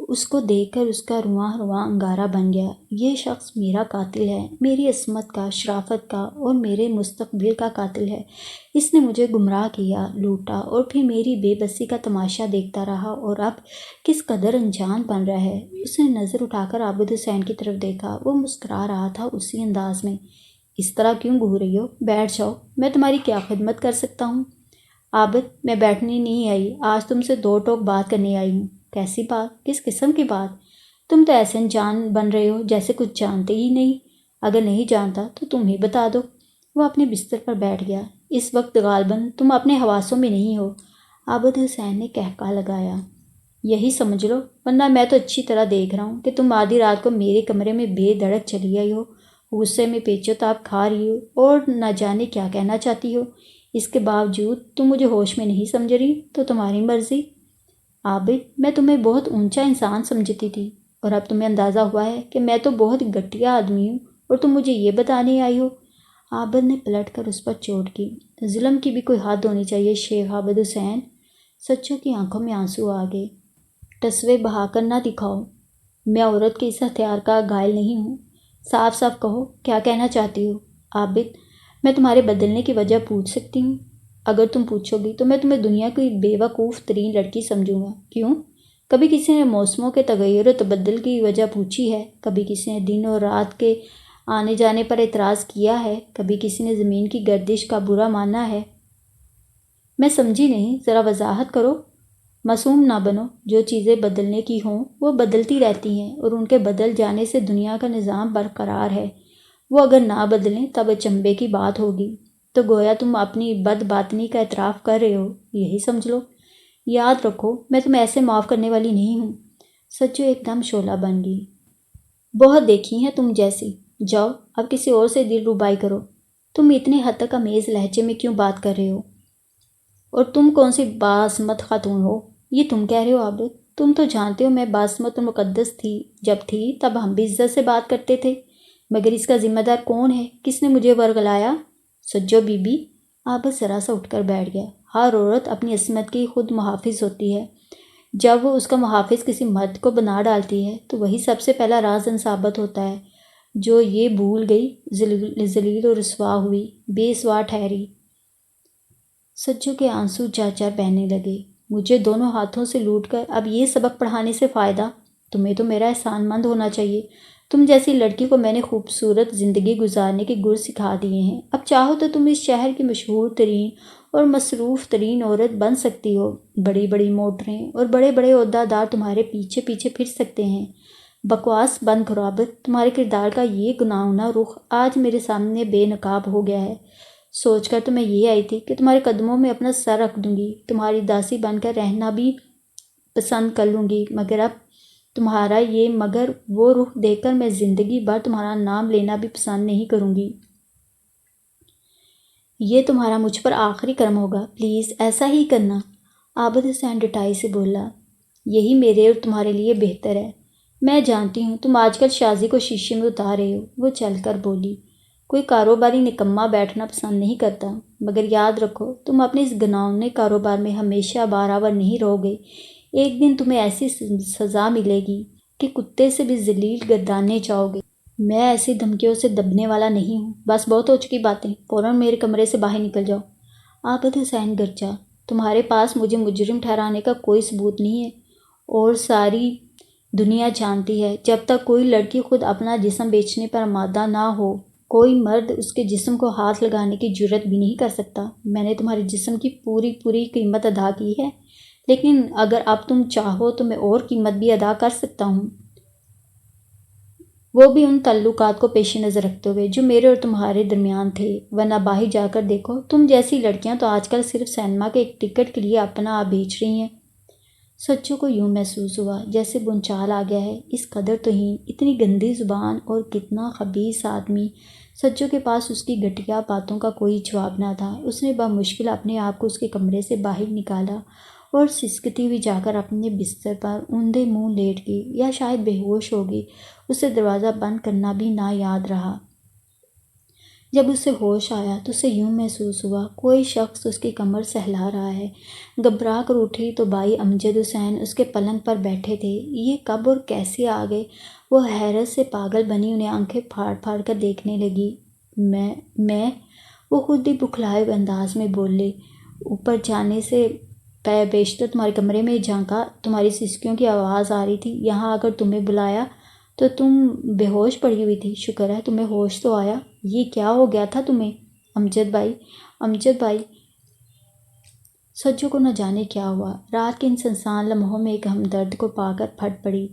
اس کو دیکھ کر اس کا رواں رواں انگارہ بن گیا۔ یہ شخص میرا قاتل ہے، میری عصمت کا، شرافت کا اور میرے مستقبل کا قاتل ہے۔ اس نے مجھے گمراہ کیا، لوٹا اور پھر میری بے بسی کا تماشا دیکھتا رہا اور اب کس قدر انجان بن رہا ہے۔ اس نے نظر اٹھا کر عابد حسین کی طرف دیکھا۔ وہ مسکرا رہا تھا اسی انداز میں۔ اس طرح کیوں گھور رہی ہو؟ بیٹھ جاؤ، میں تمہاری کیا خدمت کر سکتا ہوں؟ عابد، میں بیٹھنے نہیں آئی، آج تم سے دو ٹوک بات کرنے آئی ہوں۔ کیسی بات؟ کس قسم کی بات؟ تم تو ایسے انجان بن رہے ہو جیسے کچھ جانتے ہی نہیں۔ اگر نہیں جانتا تو تم ہی بتا دو۔ وہ اپنے بستر پر بیٹھ گیا۔ اس وقت غالباً تم اپنے حواسوں میں نہیں ہو، عابد حسین نے قہقہہ لگایا۔ یہی سمجھ لو، ورنہ میں تو اچھی طرح دیکھ رہا ہوں کہ تم آدھی رات کو میرے کمرے میں بے دھڑک چلی آئی ہو، غصے میں پیچ و تاب کھا رہی ہو اور نہ جانے کیا کہنا چاہتی ہو۔ اس کے باوجود تم مجھے ہوش میں نہیں سمجھ رہی تو تمہاری مرضی۔ عابد، میں تمہیں بہت اونچا انسان سمجھتی تھی اور اب تمہیں اندازہ ہوا ہے کہ میں تو بہت گھٹیا آدمی ہوں اور تم مجھے یہ بتانے آئی ہو۔ عابد نے پلٹ کر اس پر چوٹ کی۔ ظلم کی بھی کوئی حد ہونی چاہیے شیخ عابد حسین۔ سچو کی آنکھوں میں آنسو آ گئے۔ ٹسوے بہا کر نہ دکھاؤ، میں عورت کے اس ہتھیار کا گائل نہیں ہوں۔ صاف صاف کہو، کیا کہنا چاہتی ہو؟ عابد، میں تمہارے بدلنے کی وجہ پوچھ سکتی ہوں؟ اگر تم پوچھو گی تو میں تمہیں دنیا کی بے وقوف ترین لڑکی سمجھوں گا۔ کیوں؟ کبھی کسی نے موسموں کے تغیر و تبدل کی وجہ پوچھی ہے؟ کبھی کسی نے دن اور رات کے آنے جانے پر اعتراض کیا ہے؟ کبھی کسی نے زمین کی گردش کا برا مانا ہے؟ میں سمجھی نہیں، ذرا وضاحت کرو۔ معصوم نہ بنو، جو چیزیں بدلنے کی ہوں وہ بدلتی رہتی ہیں اور ان کے بدل جانے سے دنیا کا نظام برقرار ہے۔ وہ اگر نہ بدلیں تب اچنبھے کی بات ہوگی۔ تو گویا تم اپنی بد باطنی کا اعتراف کر رہے ہو، یہی سمجھ لو۔ یاد رکھو، میں تمہیں ایسے معاف کرنے والی نہیں ہوں۔ سچو ایک دم شعلہ بن گئی۔ بہت دیکھی ہیں تم جیسی۔ جاؤ اب کسی اور سے دل ربائی کرو۔ تم اتنے حد تک امیز لہجے میں کیوں بات کر رہے ہو؟ اور تم کون سی باعصمت خاتون ہو؟ یہ تم کہہ رہے ہو عابد؟ تم تو جانتے ہو میں باعصمت اور مقدس تھی، جب تھی تب ہم بھی عزت سے بات کرتے تھے، مگر اس کا ذمہ دار کون ہے؟ کس نے مجھے ورگلایا؟ سجو بی بی۔ عابد ذرا سا اٹھ کر بیٹھ گیا۔ ہر عورت اپنی عصمت کی خود محافظ ہوتی ہے۔ جب وہ اس کا محافظ کسی مرد کو بنا ڈالتی ہے تو وہی سب سے پہلا رازن ثابت ہوتا ہے۔ جو یہ بھول گئی، ذلیل و رسوا ہوئی، بے سوا ٹھہری۔ سجو کے آنسو چار بہنے لگے۔ مجھے دونوں ہاتھوں سے لوٹ کر اب یہ سبق پڑھانے سے فائدہ؟ تمہیں تو میرا احسان مند ہونا چاہیے۔ تم جیسی لڑکی کو میں نے خوبصورت زندگی گزارنے کے گر سکھا دیے ہیں۔ اب چاہو تو تم اس شہر کی مشہور ترین اور مصروف ترین عورت بن سکتی ہو۔ بڑی بڑی موٹریں اور بڑے بڑے عہدہ دار تمہارے پیچھے پیچھے پھر سکتے ہیں۔ بکواس بند کرو عابد، تمہارے کردار کا یہ گناؤنا رخ آج میرے سامنے بے نقاب ہو گیا ہے۔ سوچ کر تو میں یہ آئی تھی کہ تمہارے قدموں میں اپنا سر رکھ دوں گی، تمہاری داسی بن کر رہنا بھی پسند کر لوں گی، مگر اب تمہارا یہ مگر وہ رخ دیکھ کر میں زندگی بھر تمہارا نام لینا بھی پسند نہیں کروں گی۔ یہ تمہارا مجھ پر آخری کرم ہوگا، پلیز ایسا ہی کرنا۔ عابد حسین ڈٹائی سے بولا، یہی میرے اور تمہارے لیے بہتر ہے۔ میں جانتی ہوں تم آج کل شازی کو شیشے میں اتار رہے ہو۔ وہ چل کر بولی، کوئی کاروباری نکما بیٹھنا پسند نہیں کرتا، مگر یاد رکھو تم اپنے اس گناؤنے کاروبار میں ہمیشہ برابر نہیں رہو گے۔ ایک دن تمہیں ایسی سزا ملے گی کہ کتے سے بھی ذلیل گردانے چاہو گے۔ میں ایسی دھمکیوں سے دبنے والا نہیں ہوں۔ بس بہت ہو چکی باتیں، فوراً میرے کمرے سے باہر نکل جاؤ۔ عابد حسین گرجا، تمہارے پاس مجھے مجرم ٹھہرانے کا کوئی ثبوت نہیں ہے، اور ساری دنیا جانتی ہے جب تک کوئی لڑکی خود اپنا جسم بیچنے پر آمادہ نہ ہو، کوئی مرد اس کے جسم کو ہاتھ لگانے کی جرات بھی نہیں کر سکتا۔ میں نے تمہارے جسم کی پوری قیمت ادا کی ہے، لیکن اگر اب تم چاہو تو میں اور قیمت بھی ادا کر سکتا ہوں، وہ بھی ان تعلقات کو پیش نظر رکھتے ہوئے جو میرے اور تمہارے درمیان تھے، ورنہ باہر جا کر دیکھو، تم جیسی لڑکیاں تو آج کل صرف سینما کے ایک ٹکٹ کے لیے اپنا آپ بیچ رہی ہیں۔ سچو کو یوں محسوس ہوا جیسے بنچال آ گیا ہے، اس قدر توہین، اتنی گندی زبان اور کتنا خبیث آدمی۔ سچو کے پاس اس کی گھٹیا باتوں کا کوئی جواب نہ تھا۔ اس نے بمشکل اپنے آپ کو اس کے کمرے سے باہر نکالا اور سسکتی ہوئی جا کر اپنے بستر پر اوندھے منہ لیٹ گئی، یا شاید بے ہوش ہو گئی۔ اسے دروازہ بند کرنا بھی نہ یاد رہا۔ جب اسے ہوش آیا تو اسے یوں محسوس ہوا کوئی شخص اس کی کمر سہلا رہا ہے۔ گھبرا کر اٹھی تو بھائی امجد حسین اس کے پلنگ پر بیٹھے تھے۔ یہ کب اور کیسے آ گئے؟ وہ حیرت سے پاگل بنی انہیں آنکھیں پھاڑ پھاڑ کر دیکھنے لگی۔ میں وہ خود ہی بکھلائے ہوئے انداز میں بولے، اوپر جانے سے بیشتر تمہارے کمرے میں جھانکا، تمہاری سسکیوں کی آواز آ رہی تھی، یہاں اگر تمہیں بلایا تو تم بے ہوش پڑی ہوئی تھی، شکر ہے تمہیں ہوش تو آیا۔ یہ کیا ہو گیا تھا تمہیں؟ امجد بھائی۔ سچو کو نہ جانے کیا ہوا، رات کے ان سنسان لمحوں میں ایک ہمدرد کو پا کر پھٹ پڑی۔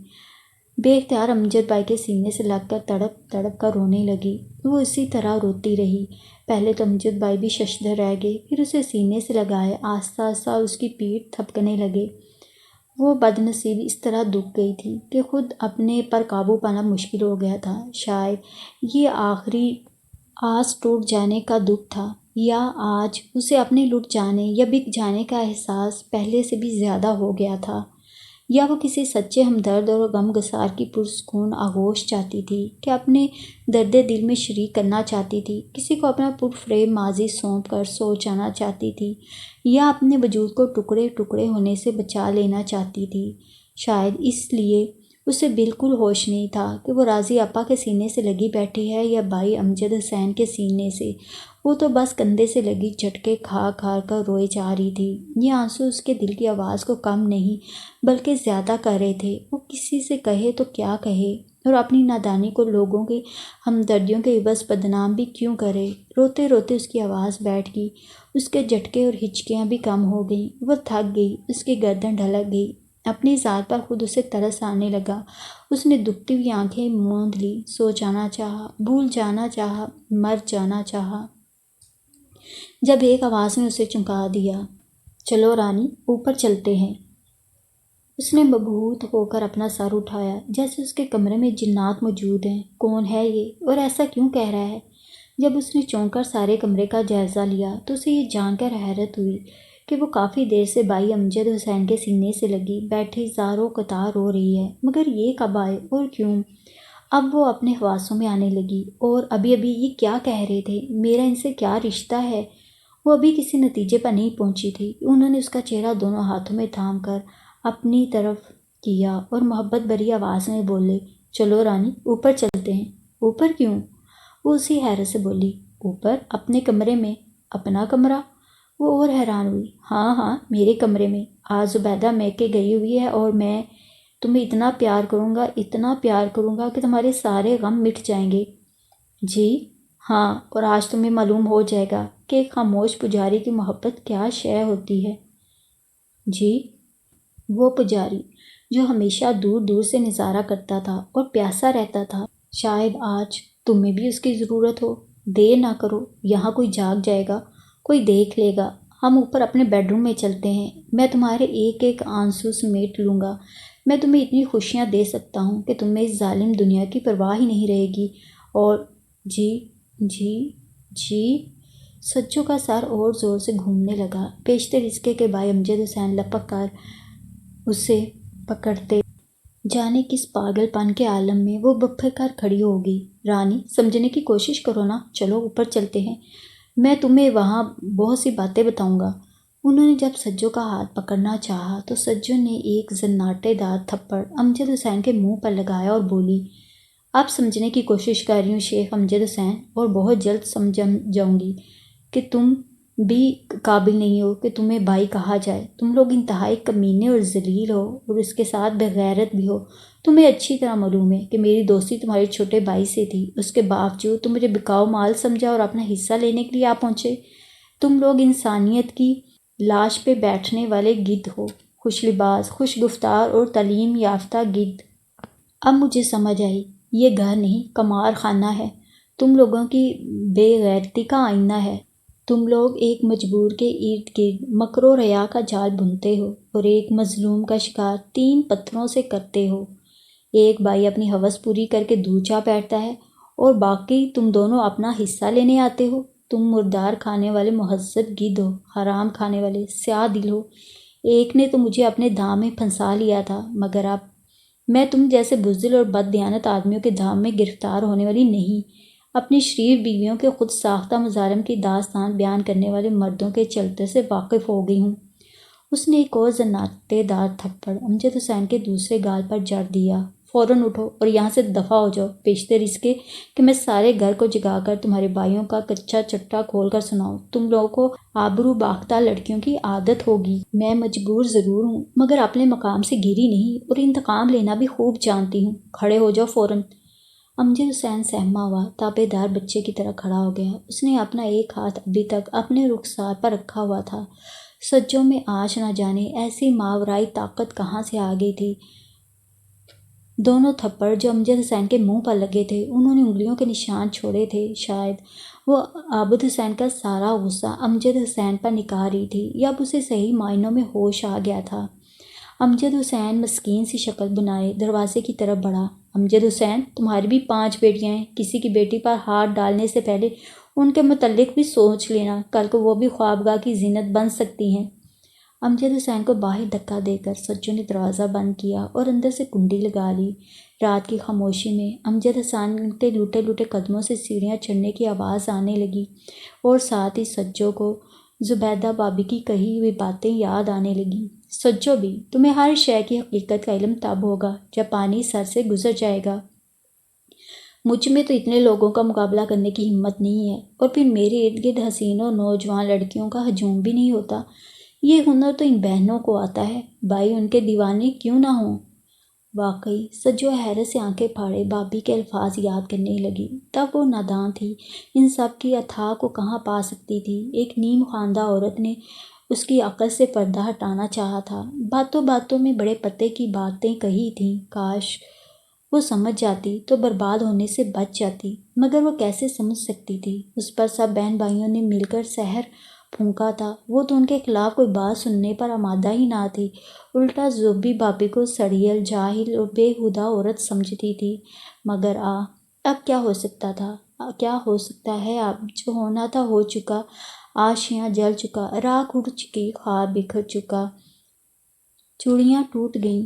بے اختیار امجد بھائی کے سینے سے لگ کر تڑپ تڑپ کر رونے لگی۔ وہ اسی طرح روتی رہی۔ پہلے تو امجد بھائی بھی ششدر رہ گئے، پھر اسے سینے سے لگائے آہستہ آہستہ اس کی پیٹھ تھپکنے لگے۔ وہ بد نصیبی اس طرح دب گئی تھی کہ خود اپنے پر قابو پانا مشکل ہو گیا تھا۔ شاید یہ آخری آس ٹوٹ جانے کا دکھ تھا، یا آج اسے اپنے لٹ جانے یا بک جانے کا احساس پہلے سے بھی زیادہ ہو گیا تھا، یا وہ کسی سچے ہمدرد اور غم گسار کی پرسکون آغوش چاہتی تھی کہ اپنے درد دل میں شریک کرنا چاہتی تھی، کسی کو اپنا پرفریب ماضی سونپ کر سو جانا چاہتی تھی، یا اپنے وجود کو ٹکڑے ٹکڑے ہونے سے بچا لینا چاہتی تھی۔ شاید اس لیے اسے بالکل ہوش نہیں تھا کہ وہ راضی آپا کے سینے سے لگی بیٹھی ہے یا بھائی امجد حسین کے سینے سے۔ وہ تو بس کندھے سے لگی جھٹکے کھا کھا کر روئے جا رہی تھی۔ یہ آنسو اس کے دل کی آواز کو کم نہیں بلکہ زیادہ کر رہے تھے۔ وہ کسی سے کہے تو کیا کہے، اور اپنی نادانی کو لوگوں کی ہمدردیوں کے عوض بدنام بھی کیوں کرے؟ روتے روتے اس کی آواز بیٹھ گئی، اس کے جھٹکے اور ہچکیاں بھی کم ہو گئیں۔ وہ تھک گئی، اس کی گردن ڈھلک گئی، اپنی ذات پر خود اسے ترس آنے لگا۔ اس نے دکھتی ہوئی آنکھیں موند لی، سو جانا چاہا، بھول جانا چاہا، مر جانا چاہا، جب ایک آواز نے اسے چونکا دیا، چلو رانی، اوپر چلتے ہیں۔ اس نے مبہوت ہو کر اپنا سر اٹھایا جیسے اس کے کمرے میں جنات موجود ہیں۔ کون ہے یہ اور ایسا کیوں کہہ رہا ہے؟ جب اس نے چونک کر سارے کمرے کا جائزہ لیا تو اسے یہ جان کر حیرت ہوئی کہ وہ کافی دیر سے بھائی امجد حسین کے سینے سے لگی بیٹھی زار و قطار رو رہی ہے، مگر یہ کب آئے اور کیوں؟ اب وہ اپنے حواسوں میں آنے لگی۔ اور ابھی یہ کیا کہہ رہے تھے؟ میرا ان سے کیا رشتہ ہے؟ وہ ابھی کسی نتیجے پر نہیں پہنچی تھی۔ انہوں نے اس کا چہرہ دونوں ہاتھوں میں تھام کر اپنی طرف کیا اور محبت بھری آواز میں بولے، چلو رانی، اوپر چلتے ہیں۔ اوپر کیوں؟ وہ اسی حیرت سے بولی، اوپر اپنے کمرے میں۔ اپنا کمرہ؟ وہ اور حیران ہوئی۔ ہاں، میرے کمرے میں۔ آج زبیدہ میکے گئی ہوئی ہے اور میں تمہیں اتنا پیار کروں گا کہ تمہارے سارے غم مٹ جائیں گے۔ جی ہاں، اور آج تمہیں معلوم ہو جائے گا کہ ایک خاموش پجاری کی محبت کیا شے ہوتی ہے۔ جی، وہ پجاری جو ہمیشہ دور دور سے نظارہ کرتا تھا اور پیاسا رہتا تھا، شاید آج تمہیں بھی اس کی ضرورت ہو۔ دیر نہ کرو، یہاں کوئی جاگ جائے گا، کوئی دیکھ لے گا۔ ہم اوپر اپنے بیڈ روم میں چلتے ہیں، میں تمہارے ایک ایک آنسو سمیٹ لوں گا، میں تمہیں اتنی خوشیاں دے سکتا ہوں کہ تمہیں اس ظالم دنیا کی پرواہ ہی نہیں رہے گی۔ اور جی جی جی سجو کا سر اور زور سے گھومنے لگا۔ بیشتر رزقے کے بھائی امجد حسین لپک کر اسے پکڑتے جانے کس پاگل پن کے عالم میں وہ بپھر کر کھڑی ہوگی۔ رانی سمجھنے کی کوشش کرو نا، چلو اوپر چلتے ہیں، میں تمہیں وہاں بہت سی باتیں بتاؤں گا۔ انہوں نے جب سجو کا ہاتھ پکڑنا چاہا تو سجو نے ایک زناٹے دار تھپڑ امجد حسین کے منہ پر لگایا اور بولی، اب سمجھنے کی کوشش کر رہی ہوں شیخ امجد حسین، اور بہت جلد سمجھ جاؤں گی کہ تم بھی قابل نہیں ہو کہ تمہیں بھائی کہا جائے۔ تم لوگ انتہائی کمینے اور ذلیل ہو اور اس کے ساتھ بے غیرت بھی ہو۔ تمہیں اچھی طرح معلوم ہے کہ میری دوستی تمہارے چھوٹے بھائی سے تھی، اس کے باوجود تم مجھے بکاؤ مال سمجھا اور اپنا حصہ لینے کے لیے آ پہنچے۔ تم لوگ انسانیت کی لاش پہ بیٹھنے والے گدھ ہو، خوش لباس، خوش گفتار اور تعلیم یافتہ گدھ۔ اب مجھے سمجھ آئی، یہ گھر نہیں قمار خانہ ہے، تم لوگوں کی بے غیرتی کا آئینہ ہے۔ تم لوگ ایک مجبور کے ارد گرد مکر و ریا کا جال بنتے ہو اور ایک مظلوم کا شکار 3 پتھروں سے کرتے ہو۔ ایک بھائی اپنی ہوس پوری کر کے دور جا بیٹھتا ہے اور باقی تم دونوں اپنا حصہ لینے آتے ہو۔ تم مردار کھانے والے مہذب گدھ ہو، حرام کھانے والے سیاہ دل ہو۔ ایک نے تو مجھے اپنے دام میں پھنسا لیا تھا، مگر اب میں تم جیسے بزدل اور بد دیانت آدمیوں کے دام میں گرفتار ہونے والی نہیں، اپنی شریف بیویوں کے خود ساختہ مظالم کی داستان بیان کرنے والے مردوں کے چلتے سے واقف ہو گئی ہوں۔ اس نے ایک اور زناٹے دار تھپڑ امجد حسین کے دوسرے گال پر جڑ دیا۔ فوراً اٹھو اور یہاں سے دفع ہو جاؤ، بیشتر اس کے کہ میں سارے گھر کو جگا کر تمہارے بھائیوں کا کچا چٹا کھول کر سناؤں۔ تم لوگوں کو آبرو باختہ لڑکیوں کی عادت ہوگی۔ میں مجبور ضرور ہوں مگر اپنے مقام سے گری نہیں اور انتقام لینا بھی خوب جانتی ہوں۔ کھڑے ہو جاؤ فوراً۔ امجد حسین سہما ہوا تابے دار بچے کی طرح کھڑا ہو گیا۔ اس نے اپنا ایک ہاتھ ابھی تک اپنے رخسار پر رکھا ہوا تھا۔ سجوں میں آج نہ جانے ایسی ماورائی طاقت کہاں سے آ گئی تھی۔ دونوں تھپڑ جو امجد حسین کے منہ پر لگے تھے، انہوں نے انگلیوں کے نشان چھوڑے تھے۔ شاید وہ عابد حسین کا سارا غصہ امجد حسین پر نکال رہی تھی یا اب اسے صحیح معنوں میں ہوش آ گیا تھا۔ امجد حسین مسکین سی شکل بنائے دروازے کی طرف بڑھا۔ امجد حسین، تمہاری بھی 5 بیٹیاں ہیں، کسی کی بیٹی پر ہاتھ ڈالنے سے پہلے ان کے متعلق بھی سوچ لینا، کل کو وہ بھی خوابگاہ کی زینت بن سکتی ہیں۔ امجد حسین کو باہر دھکا دے کر سجو نے دروازہ بند کیا اور اندر سے کنڈی لگا لی۔ رات کی خاموشی میں امجد حسین کے لوٹے لوٹے قدموں سے سیڑھیاں چڑھنے کی آواز آنے لگی اور ساتھ ہی سجو کو زبیدہ بابی کی کہی ہوئی باتیں یاد آنے لگیں۔ سجو بھی، تمہیں ہر شے کی حقیقت کا علم تب ہوگا جب پانی سر سے گزر جائے گا۔ مجھ میں تو اتنے لوگوں کا مقابلہ کرنے کی ہمت نہیں ہے، اور پھر میرے ارد گرد حسین و نوجوان لڑکیوں کا ہجوم بھی نہیں ہوتا۔ یہ ہنر تو ان بہنوں کو آتا ہے، بھائی ان کے دیوانے کیوں نہ ہوں۔ واقعی، سجو حیرت سے آنکھیں پھاڑے بابی کے الفاظ یاد کرنے لگی۔ تب وہ نادان تھی، ان سب کی اتھا کو کہاں پا سکتی تھی۔ ایک نیم خواندہ عورت نے اس کی عقل سے پردہ ہٹانا چاہا تھا، باتوں باتوں میں بڑے پتے کی باتیں کہی تھیں۔ کاش وہ سمجھ جاتی تو برباد ہونے سے بچ جاتی، مگر وہ کیسے سمجھ سکتی تھی؟ اس پر سب بہن بھائیوں نے مل کر سحر پھونکا تھا، وہ تو ان کے خلاف کوئی بات سننے پر آمادہ ہی نہ تھی، الٹا زوبی بابی کو سڑیل، جاہل اور بے ہودہ عورت سمجھتی تھی۔ مگر اب کیا ہو سکتا تھا؟ کیا ہو سکتا ہے اب؟ جو ہونا تھا ہو چکا، آشیاں جل چکا، راکھ اڑ چکی، خواب بکھر چکا، چوڑیاں ٹوٹ گئیں،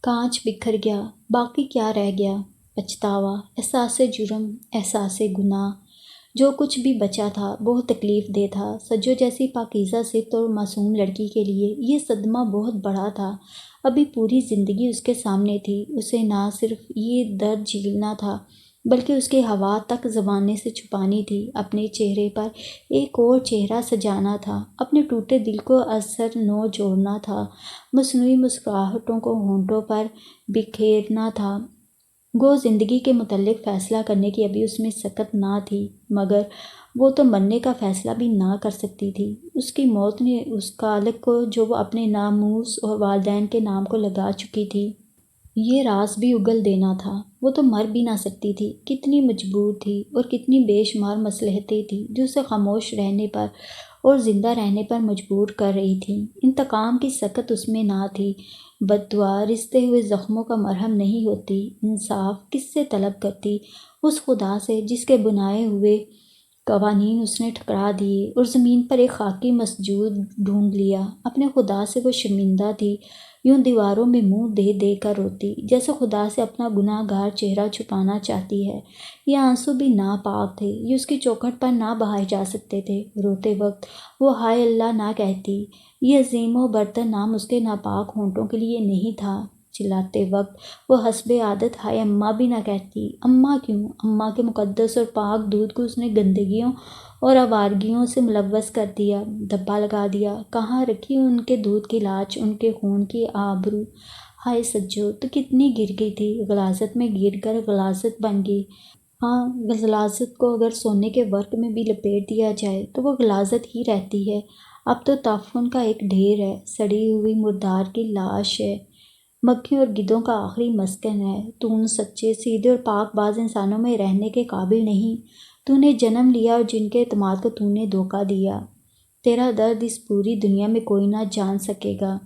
کانچ بکھر گیا، باقی کیا رہ گیا؟ پچھتاوا، احساس جرم، احساس گناہ۔ جو کچھ بھی بچا تھا بہت تکلیف دہ تھا۔ سجو جیسی پاکیزہ صفت اور معصوم لڑکی کے لیے یہ صدمہ بہت بڑا تھا۔ ابھی پوری زندگی اس کے سامنے تھی، اسے نہ صرف یہ درد جھیلنا تھا بلکہ اس کے ہوا تک زبانے سے چھپانی تھی، اپنے چہرے پر ایک اور چہرہ سجانا تھا، اپنے ٹوٹے دل کو ازسر نو جوڑنا تھا، مصنوعی مسکراہٹوں کو ہونٹوں پر بکھیرنا تھا۔ گو زندگی کے متعلق فیصلہ کرنے کی ابھی اس میں سکت نہ تھی، مگر وہ تو مرنے کا فیصلہ بھی نہ کر سکتی تھی۔ اس کی موت نے اس کالک کو جو وہ اپنے ناموس اور والدین کے نام کو لگا چکی تھی، یہ راز بھی اگل دینا تھا۔ وہ تو مر بھی نہ سکتی تھی، کتنی مجبور تھی اور کتنی بے شمار مصلحتیں تھیں جو اسے خاموش رہنے پر اور زندہ رہنے پر مجبور کر رہی تھیں۔ انتقام کی سکت اس میں نہ تھی، بد دعا رستے ہوئے زخموں کا مرہم نہیں ہوتی۔ انصاف کس سے طلب کرتی؟ اس خدا سے جس کے بنائے ہوئے قوانین اس نے ٹھکرا دیے اور زمین پر ایک خاکی مسجود ڈھونڈ لیا۔ اپنے خدا سے وہ شرمندہ تھی، یوں دیواروں میں منہ دے دے کر روتی، جیسے خدا سے اپنا گناہ گار چہرہ چھپانا چاہتی ہے۔ یہ آنسو بھی ناپاک تھے، یہ اس کی چوکھٹ پر نہ بہائے جا سکتے تھے۔ روتے وقت وہ ہائے اللہ نہ کہتی، یہ عظیم و برتر نام اس کے ناپاک ہونٹوں کے لیے نہیں تھا۔ چلاتے وقت وہ حسب عادت ہائے اماں بھی نہ کہتی۔ اماں کیوں؟ اماں کے مقدس اور پاک دودھ کو اس نے گندگیوں اور آوارگیوں سے ملوث کر دیا، دھبا لگا دیا۔ کہاں رکھی ان کے دودھ کی لاج، ان کے خون کی آبرو؟ ہائے سجو، تو کتنی گر گئی تھی، غلاظت میں گر کر غلاظت بن گئی۔ ہاں، غلاظت کو اگر سونے کے ورق میں بھی لپیٹ دیا جائے تو وہ غلاظت ہی رہتی ہے۔ اب تو تعفن کا ایک ڈھیر ہے، سڑی ہوئی مردار کی لاش ہے، مکھیوں اور گدھوں کا آخری مسکن ہے۔ تو ان سچے، سیدھے اور پاک باز انسانوں میں رہنے کے قابل نہیں۔ تو نے جنم لیا اور جن کے اعتماد کو تو نے دھوکہ دیا۔ تیرا درد اس پوری دنیا میں کوئی نہ جان سکے گا۔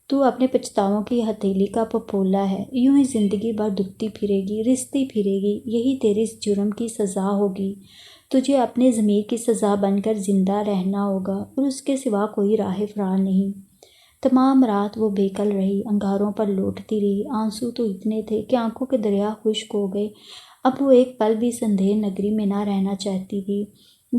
تو اپنے پچھتاووں کی ہتھیلی کا پھپھولا ہے، یوں ہی زندگی بھر دکھتی پھرے گی، رستی پھرے گی۔ یہی تیرے اس جرم کی سزا ہوگی۔ تجھے اپنے ضمیر کی سزا بن کر زندہ رہنا ہوگا اور اس کے سوا کوئی راہ فرار نہیں۔ تمام رات وہ بےکل رہی، انگاروں پر لوٹتی رہی۔ آنسو تو اتنے تھے کہ آنکھوں کے دریا خشک ہو گئے۔ اب وہ ایک پل بھی اس اندھیر نگری میں نہ رہنا چاہتی تھی۔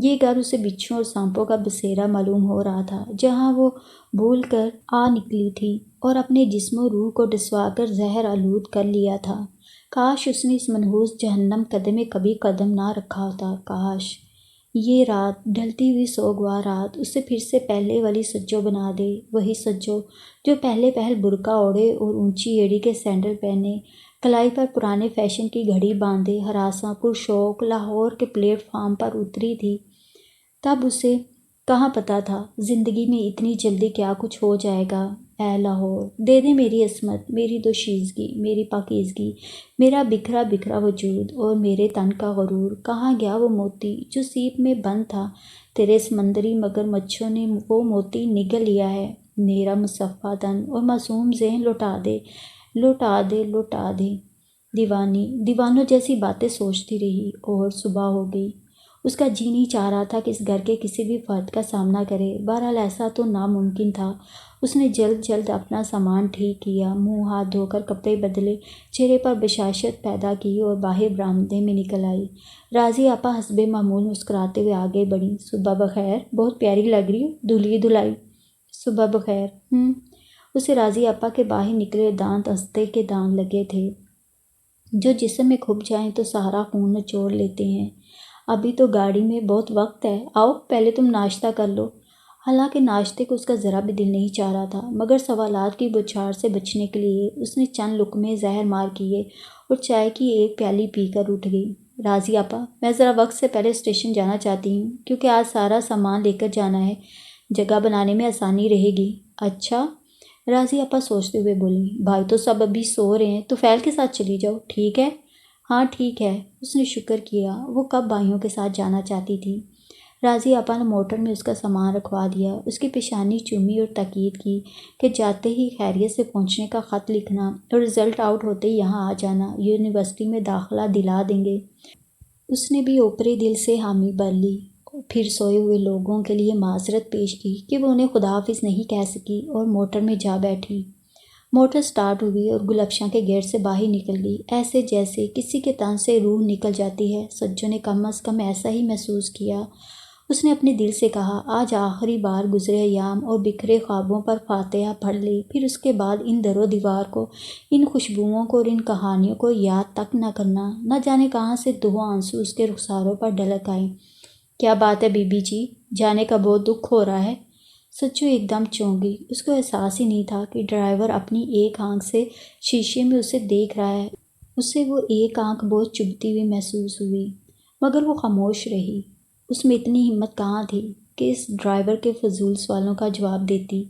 یہ گھر اسے بچھوؤں اور سانپوں کا بسیرا معلوم ہو رہا تھا، جہاں وہ بھول کر آ نکلی تھی اور اپنے جسم و روح کو ڈسوا کر زہر آلود کر لیا تھا۔ کاش اس نے اس منحوس جہنم کدے میں کبھی قدم نہ رکھا ہوتا۔ کاش یہ رات، ڈھلتی ہوئی سوگوار رات، اسے پھر سے پہلے والی سجو بنا دے۔ وہی سجو جو پہلے پہل برقع اوڑھے اور اونچی ایڑی کے سینڈل پہنے، کلائی پر پرانے فیشن کی گھڑی باندھے، ہراساں پرشوق لاہور کے پلیٹ فارم پر اتری تھی۔ تب اسے کہاں پتہ تھا زندگی میں اتنی جلدی کیا کچھ ہو جائے گا۔ اے لاہور، دے دے میری عصمت، میری دوشیزگی، میری پاکیزگی، میرا بکھرا بکھرا وجود اور میرے تن کا غرور۔ کہاں گیا وہ موتی جو سیپ میں بند تھا؟ تیرے سمندری مگر مچھوں نے وہ موتی نگل لیا ہے۔ میرا مصفا تن اور معصوم ذہن لوٹا دے، لوٹا دے، لوٹا دے۔ دیوانی دیوانوں جیسی باتیں سوچتی رہی اور صبح ہو گئی۔ اس کا جی نہیں چاہ رہا تھا کہ اس گھر کے کسی بھی فرد کا سامنا کرے۔ بہرحال ایسا تو ناممکن تھا۔ اس نے جلد جلد اپنا سامان ٹھیک کیا، منہ ہاتھ دھو کر کپڑے بدلے، چہرے پر بشاشت پیدا کی اور باہر برآمدے میں نکل آئی۔ راضی آپا حسب معمول مسکراتے ہوئے آگے بڑھیں۔ صبح بخیر، بہت پیاری لگ رہی ہو، دھلی دھلائی۔ صبح بخیر۔ اسے راضی آپا کے باہر نکلے دانت ہنستے کے داغ لگے تھے، جو جسم میں کھپ جائیں تو سارا خون نچوڑ لیتے ہیں۔ ابھی تو گاڑی میں بہت وقت ہے، آؤ پہلے تم ناشتہ کر لو۔ حالانکہ ناشتے کو اس کا ذرا بھی دل نہیں چاہ رہا تھا، مگر سوالات کی بوچھار سے بچنے کے لیے اس نے چند لقمے زہر مار کیے اور چائے کی ایک پیالی پی کر اٹھ گئی۔ راضی آپا، میں ذرا وقت سے پہلے اسٹیشن جانا چاہتی ہوں، کیونکہ آج سارا سامان لے کر جانا ہے، جگہ بنانے میں آسانی رہے گی۔ اچھا، راضی آپا سوچتے ہوئے بولیں۔ بھائی تو سب ابھی سو رہے ہیں، تو فیل کے ساتھ چلی جاؤ، ٹھیک ہے؟ ہاں ٹھیک ہے۔ اس نے شکر کیا۔ وہ کب بھائیوں کے ساتھ جانا چاہتی تھی۔ راضی آپا نے موٹر میں اس کا سامان رکھوا دیا، اس کی پیشانی چومی اور تاکید کی کہ جاتے ہی خیریت سے پہنچنے کا خط لکھنا اور رزلٹ آؤٹ ہوتے ہی یہاں آ جانا، یونیورسٹی میں داخلہ دلا دیں گے۔ اس نے بھی اوپری دل سے حامی بھر لی، پھر سوئے ہوئے لوگوں کے لیے معذرت پیش کی کہ وہ انہیں خدا حافظ نہیں کہہ سکی اور موٹر میں جا بیٹھی۔ موٹر سٹارٹ ہوئی اور گل افشاں کے گیٹ سے باہر نکل گئی، ایسے جیسے کسی کے تن سے روح نکل جاتی ہے۔ سجو نے کم از کم ایسا ہی محسوس کیا۔ اس نے اپنے دل سے کہا، آج آخری بار گزرے ایام اور بکھرے خوابوں پر فاتحہ پڑھ لے، پھر اس کے بعد ان در و دیوار کو، ان خوشبوؤں کو اور ان کہانیوں کو یاد تک نہ کرنا۔ نہ جانے کہاں سے دو آنسو اس کے رخساروں پر ڈھلک آئے۔ کیا بات ہے بی بی جی، جانے کا بہت دکھ ہو رہا ہے؟ سچو ایک دم چونک گئی۔ اس کو احساس ہی نہیں تھا کہ ڈرائیور اپنی ایک آنکھ سے شیشے میں اسے دیکھ رہا ہے۔ اسے وہ ایک آنکھ بہت چبھتی ہوئی محسوس ہوئی، مگر وہ خاموش رہی۔ اس میں اتنی ہمت کہاں تھی کہ اس ڈرائیور کے فضول سوالوں کا جواب دیتی،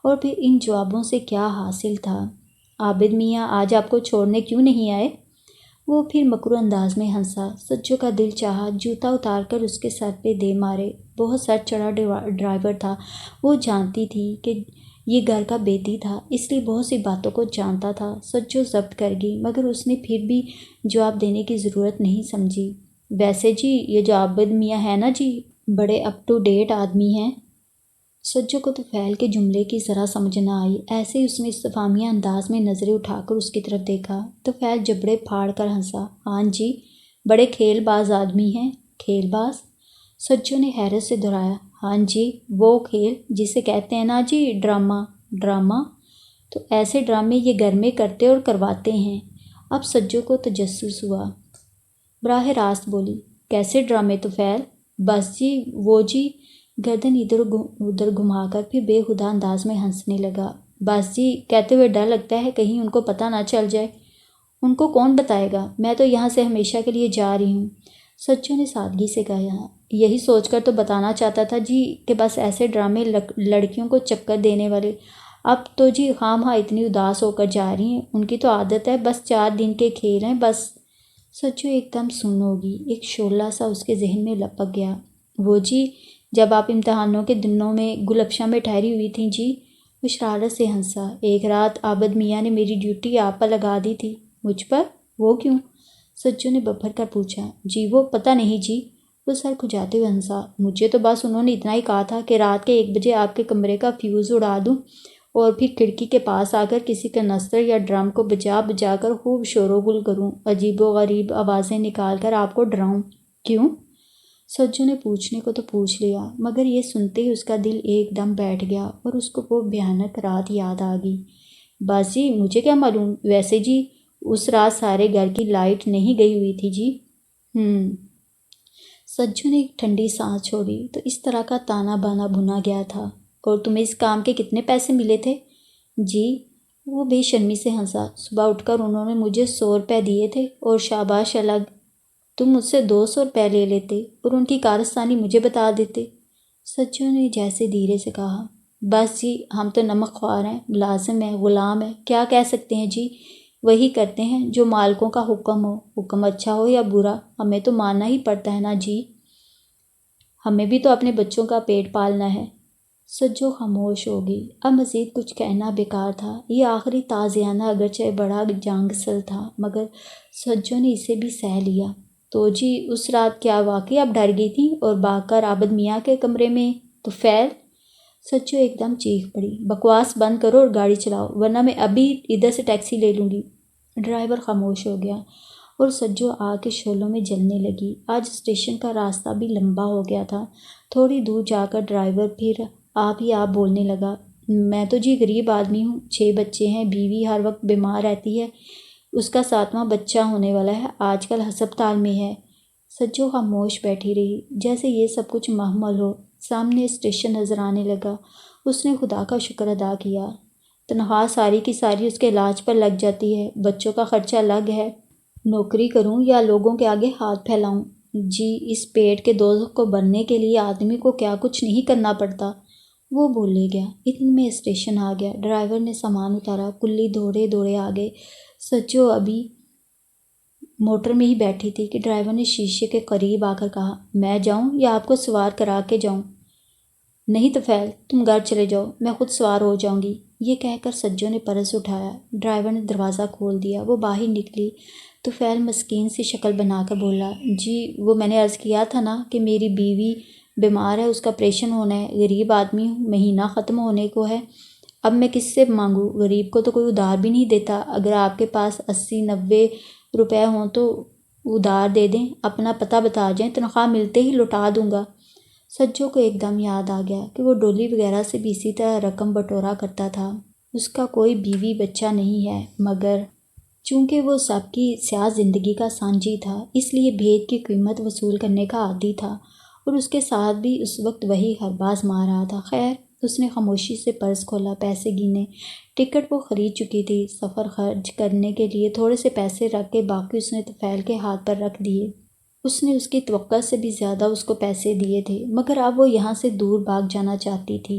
اور پھر ان جوابوں سے کیا حاصل تھا؟ عابد میاں آج آپ کو چھوڑنے کیوں نہیں آئے؟ وہ پھر مکرو انداز میں ہنسا۔ سجو کا دل چاہا جوتا اتار کر اس کے سر پہ دے مارے۔ بہت سر چڑھا ڈرائیور تھا، وہ جانتی تھی کہ یہ گھر کا بیٹی تھا، اس لیے بہت سی باتوں کو جانتا تھا۔ سجو ضبط کر گئی، مگر اس نے پھر بھی جواب دینے کی ضرورت نہیں سمجھی۔ ویسے جی یہ جو عابد میاں ہے نا جی، بڑے اپ ٹو ڈیٹ آدمی ہیں۔ سجو کو طفیل کے جملے کی ذرا سمجھ نہ آئی، ایسے ہی اس نے استفہامیہ انداز میں نظریں اٹھا کر اس کی طرف دیکھا۔ طفیل جبڑے پھاڑ کر ہنسا۔ ہاں جی، بڑے کھیل باز آدمی ہیں۔ کھیل باز؟ سجو نے حیرت سے دہرایا۔ ہاں جی، وہ کھیل جسے کہتے ہیں نا جی ڈرامہ۔ ڈرامہ؟ تو ایسے ڈرامے یہ گھر میں کرتے اور کرواتے ہیں۔ اب سجو کو تجسس ہوا، براہ راست بولی۔ کیسے ڈرامے طفیل؟ بس جی وہ جی، گردن ادھر ادھر گھما کر پھر بے ہودہ انداز میں ہنسنے لگا۔ بس جی کہتے ہوئے ڈر لگتا ہے کہیں ان کو پتہ نہ چل جائے۔ ان کو کون بتائے گا، میں تو یہاں سے ہمیشہ کے لیے جا رہی ہوں۔ سجو نے سادگی سے کہا۔ یہی سوچ کر تو بتانا چاہتا تھا جی کہ بس ایسے ڈرامے لڑکیوں کو چکر دینے والے۔ اب تو جی خواہ اتنی اداس ہو کر جا رہی ہیں، ان کی تو عادت ہے، بس 4 دن کے کھیل ہیں بس۔ سجو ایک دم سن ہو گئی، ایک شعلہ سا اس کے ذہن میں لپک گیا۔ وہ جی جب آپ امتحانوں کے دنوں میں گلفشاں میں ٹھہری ہوئی تھیں جی۔ وہ شرارت سے ہنسا۔ ایک رات عابد میاں نے میری ڈیوٹی آپ پر لگا دی تھی۔ مجھ پر؟ وہ کیوں؟ سجو نے ببھر کر پوچھا۔ جی وہ پتہ نہیں جی۔ وہ سر کھجاتے ہوئے ہنسا۔ مجھے تو بس انہوں نے اتنا ہی کہا تھا کہ رات کے 1 بجے آپ کے کمرے کا فیوز اڑا دوں اور پھر کھڑکی کے پاس آ کر کسی کنستر یا ڈرم کو بجا بجا کر خوب شور و گل کروں، عجیب و غریب آوازیں نکال کر آپ کو ڈراؤں۔ کیوں؟ سجو نے پوچھنے کو تو پوچھ لیا، مگر یہ سنتے ہی اس کا دل ایک دم بیٹھ گیا اور اس کو وہ بھیانک رات یاد آ گئی۔ بس جی مجھے کیا معلوم، ویسے جی اس رات سارے گھر کی لائٹ نہیں گئی ہوئی تھی جی۔ سجو نے ایک ٹھنڈی سانس چھوڑی۔ تو اس طرح کا تانا بانا بنا گیا تھا۔ اور تمہیں اس کام کے کتنے پیسے ملے تھے؟ جی؟ وہ بے شرمی سے ہنسا۔ صبح اٹھ کر انہوں نے مجھے 100 روپے دیے تھے اور شاباش الگ تم مجھ سے 200 روپے لے لیتے اور ان کی کارستانی مجھے بتا دیتے۔ سجو نے جیسے دھیرے سے کہا۔ بس جی ہم تو نمک خوار ہیں، ملازم ہیں، غلام ہیں، کیا کہہ سکتے ہیں جی، وہی کرتے ہیں جو مالکوں کا حکم ہو، حکم اچھا ہو یا برا ہمیں تو ماننا ہی پڑتا ہے نا جی، ہمیں بھی تو اپنے بچوں کا پیٹ پالنا ہے۔ سجو خاموش ہو گئی۔ اب مزید کچھ کہنا بیکار تھا۔ یہ آخری تازیانہ اگرچہ بڑا جانگسل تھا، مگر سجو نے اسے بھی سہ لیا۔ تو جی اس رات کیا واقعی آپ ڈر گئی تھیں اور بھاگ کر عابد میاں کے کمرے میں؟ تو فیل؟ سجو ایک دم چیخ پڑی۔ بکواس بند کرو اور گاڑی چلاؤ، ورنہ میں ابھی ادھر سے ٹیکسی لے لوں گی۔ ڈرائیور خاموش ہو گیا اور سجو آگ کے شعلوں میں جلنے لگی۔ آج اسٹیشن کا راستہ بھی لمبا ہو گیا تھا۔ تھوڑی دور جا کر ڈرائیور پھر آپ ہی آپ بولنے لگا۔ میں تو جی غریب آدمی ہوں، 6 بچے ہیں، بیوی ہر وقت بیمار رہتی ہے، اس کا 7واں بچہ ہونے والا ہے، آج کل ہسپتال میں ہے۔ سجو خاموش بیٹھی رہی، جیسے یہ سب کچھ محمل ہو۔ سامنے اسٹیشن نظر آنے لگا۔ اس نے خدا کا شکر ادا کیا، تنخواہ ساری کی ساری اس کے علاج پر لگ جاتی ہے، بچوں کا خرچہ الگ ہے۔ نوکری کروں یا لوگوں کے آگے ہاتھ پھیلاؤں؟ جی اس پیٹ کے دوزخ کو بھرنے کے لیے آدمی کو کیا کچھ نہیں کرنا پڑتا۔ وہ بولے گیا۔ اتنے میں اسٹیشن آ گیا۔ ڈرائیور نے سامان اتارا، کلی دوڑے دوڑے آ گئے۔ سجو ابھی موٹر میں ہی بیٹھی تھی کہ ڈرائیور نے شیشے کے قریب آ کر کہا، میں جاؤں یا آپ کو سوار کرا کے جاؤں؟ نہیں طفیل تم گھر چلے جاؤ، میں خود سوار ہو جاؤں گی۔ یہ کہہ کر سجو نے پرس اٹھایا۔ ڈرائیور نے دروازہ کھول دیا۔ وہ باہر نکلی۔ طفیل مسکین سی شکل بنا کر بولا، جی وہ میں نے عرض کیا تھا نا کہ میری بیوی بیمار ہے، اس کا آپریشن ہونا ہے، غریب آدمی ہوں، مہینہ ختم ہونے کو ہے، اب میں کس سے مانگوں؟ غریب کو تو کوئی ادھار بھی نہیں دیتا۔ اگر آپ کے پاس 80-90 روپے ہوں تو ادھار دے دیں، اپنا پتہ بتا جائیں، تنخواہ ملتے ہی لوٹا دوں گا۔ سجو کو ایک دم یاد آ گیا کہ وہ ڈولی وغیرہ سے بھی اسی طرح رقم بٹورا کرتا تھا۔ اس کا کوئی بیوی بچہ نہیں ہے، مگر چونکہ وہ سب کی سیاہ زندگی کا سانجی تھا، اس لیے بھید کی قیمت وصول کرنے کا عادی تھا، اور اس کے ساتھ بھی اس وقت وہی ہرباز مار رہا تھا۔ خیر اس نے خاموشی سے پرس کھولا، پیسے گنے۔ ٹکٹ وہ خرید چکی تھی۔ سفر خرچ کرنے کے لیے تھوڑے سے پیسے رکھ کے باقی اس نے طفیل کے ہاتھ پر رکھ دیے۔ اس نے اس کی توقع سے بھی زیادہ اس کو پیسے دیے تھے، مگر اب وہ یہاں سے دور بھاگ جانا چاہتی تھی۔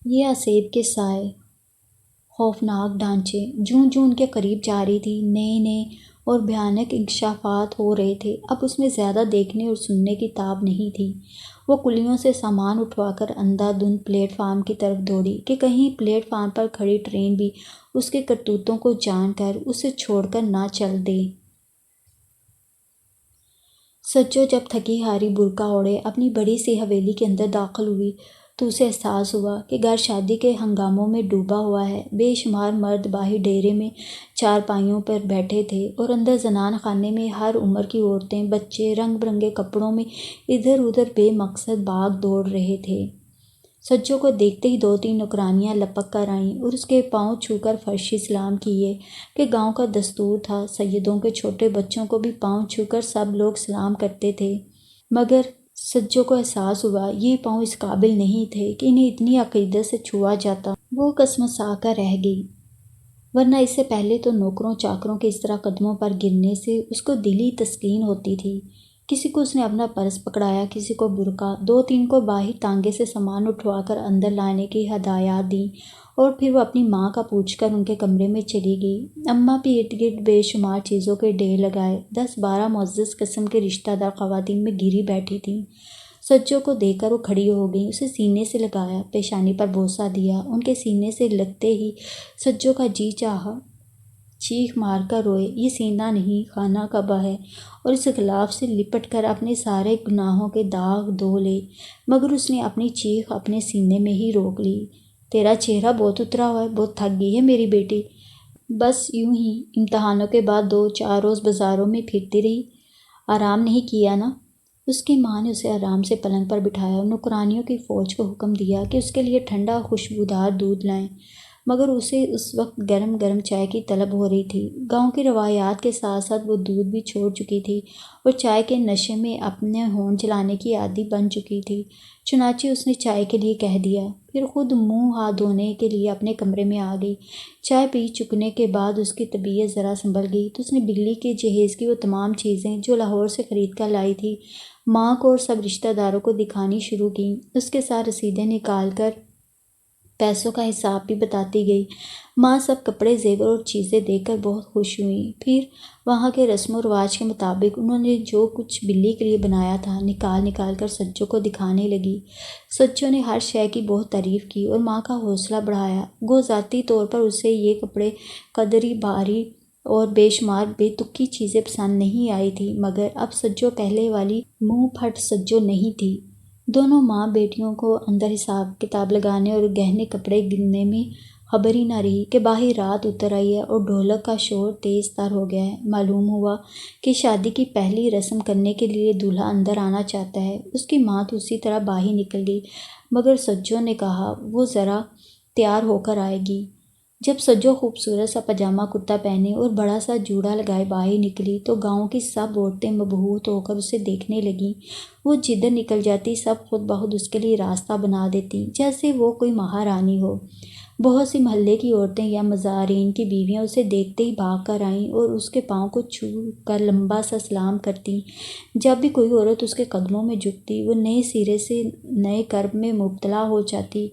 یہ آسیب کے سائے، خوفناک ڈھانچے، جوں جوں ان کے قریب جا رہی تھی، نئے نئے اور بھیانک انکشافات ہو رہے تھے۔ اب اس میں زیادہ دیکھنے اور سننے کی تاب نہیں تھی۔ وہ کلیوں سے سامان اٹھوا کر اندھا دھند پلیٹ فارم کی طرف دوڑی کہ کہیں پلیٹ فارم پر کھڑی ٹرین بھی اس کے کرتوتوں کو جان کر اسے چھوڑ کر نہ چل دے۔ سجو جب تھکی ہاری برقع اوڑھے اپنی بڑی سی حویلی کے اندر داخل ہوئی تو اسے احساس ہوا کہ گھر شادی کے ہنگاموں میں ڈوبا ہوا ہے۔ بے شمار مرد باہی ڈیرے میں چارپائیوں پر بیٹھے تھے اور اندر زنان خانے میں ہر عمر کی عورتیں بچے رنگ برنگے کپڑوں میں ادھر ادھر بے مقصد بھاگ دوڑ رہے تھے۔ سجو کو دیکھتے ہی 2-3 نوکرانیاں لپک کر آئیں اور اس کے پاؤں چھو کر فرشی سلام کیے کہ گاؤں کا دستور تھا۔ سیدوں کے چھوٹے بچوں کو بھی پاؤں چھو کر سب لوگ سلام کرتے تھے، مگر سجو کو احساس ہوا یہ پاؤں اس قابل نہیں تھے کہ انہیں اتنی عقیدت سے چھوا جاتا۔ وہ کسمسا کر رہ گئی، ورنہ اس سے پہلے تو نوکروں چاکروں کے اس طرح قدموں پر گرنے سے اس کو دلی تسکین ہوتی تھی۔ کسی کو اس نے اپنا پرس پکڑایا، کسی کو برقع، 2-3 کو باہر تانگے سے سامان اٹھوا کر اندر لانے کی ہدایات دیں اور پھر وہ اپنی ماں کا پوچھ کر ان کے کمرے میں چلی گئی۔ اماں بھی ارد گرد بے شمار چیزوں کے ڈھیر لگائے 10-12 معزز قسم کے رشتہ دار خواتین میں گھری بیٹھی تھیں۔ سجو کو دیکھ کر وہ کھڑی ہو گئیں، اسے سینے سے لگایا، پیشانی پر بوسہ دیا۔ ان کے سینے سے لگتے ہی سجو کا جی چاہا چیخ مار کر روئے۔ یہ سینہ نہیں، خانہ کعبہ ہے، اور اس غلاف سے لپٹ کر اپنے سارے گناہوں کے داغ دھو لے، مگر اس نے اپنی چیخ اپنے سینے میں ہی روک لی۔ تیرا چہرہ بہت اترا ہوا ہے، بہت تھک گئی ہے میری بیٹی۔ بس یوں ہی امتحانوں کے بعد 2-4 روز بازاروں میں پھرتی رہی، آرام نہیں کیا نا؟ اس کی ماں نے اسے آرام سے پلنگ پر بٹھایا اور نوکرانیوں کی فوج کو حکم دیا کہ اس کے لیے ٹھنڈا خوشبودار دودھ لائیں، مگر اسے اس وقت گرم گرم چائے کی طلب ہو رہی تھی۔ گاؤں کی روایات کے ساتھ ساتھ وہ دودھ بھی چھوڑ چکی تھی اور چائے کے نشے میں اپنے ہونٹ جلانے کی عادی بن چکی تھی۔ چنانچہ اس نے چائے کے لیے کہہ دیا، پھر خود منہ ہاتھ دھونے کے لیے اپنے کمرے میں آ گئی۔ چائے پی چکنے کے بعد اس کی طبیعت ذرا سنبھل گئی تو اس نے بجلی کے جہیز کی وہ تمام چیزیں جو لاہور سے خرید کر لائی تھی ماں کو اور سب رشتہ داروں کو دکھانی شروع کیں۔ اس کے ساتھ رسیدیں نکال کر پیسوں کا حساب بھی بتاتی گئی۔ ماں سب کپڑے زیور اور چیزیں دیکھ کر بہت خوش ہوئیں۔ پھر وہاں کے رسم و رواج کے مطابق انہوں نے جو کچھ بلی کے لیے بنایا تھا نکال کر سجو کو دکھانے لگی۔ سجو نے ہر شے کی بہت تعریف کی اور ماں کا حوصلہ بڑھایا۔ گو ذاتی طور پر اسے یہ کپڑے قدری بھاری اور بے شمار بے تکی چیزیں پسند نہیں آئی تھیں، مگر اب سجو پہلے والی منہ پھٹ سجو نہیں تھی۔ دونوں ماں بیٹیوں کو اندر حساب کتاب لگانے اور گہنے کپڑے گننے میں خبر ہی نہ رہی کہ باہر رات اتر آئی ہے اور ڈھولک کا شور تیز تر ہو گیا ہے۔ معلوم ہوا کہ شادی کی پہلی رسم کرنے کے لیے دولہا اندر آنا چاہتا ہے۔ اس کی ماں تو اسی طرح باہر نکل گئی، مگر سجو نے کہا وہ ذرا تیار ہو کر آئے گی۔ جب سجو خوبصورت سا پاجامہ کرتا پہنے اور بڑا سا جوڑا لگائے باہر نکلی تو گاؤں کی سب عورتیں مبہوت ہو کر اسے دیکھنے لگیں۔ وہ جدھر نکل جاتی سب خود بخود اس کے لیے راستہ بنا دیتی جیسے وہ کوئی مہارانی ہو۔ بہت سی محلے کی عورتیں یا مزارین کی بیویاں اسے دیکھتے ہی بھاگ کر آئیں اور اس کے پاؤں کو چھو کر لمبا سا سلام کرتیں۔ جب بھی کوئی عورت اس کے قدموں میں جھکتی وہ نئے سرے سے نئے کرب میں مبتلا ہو جاتی۔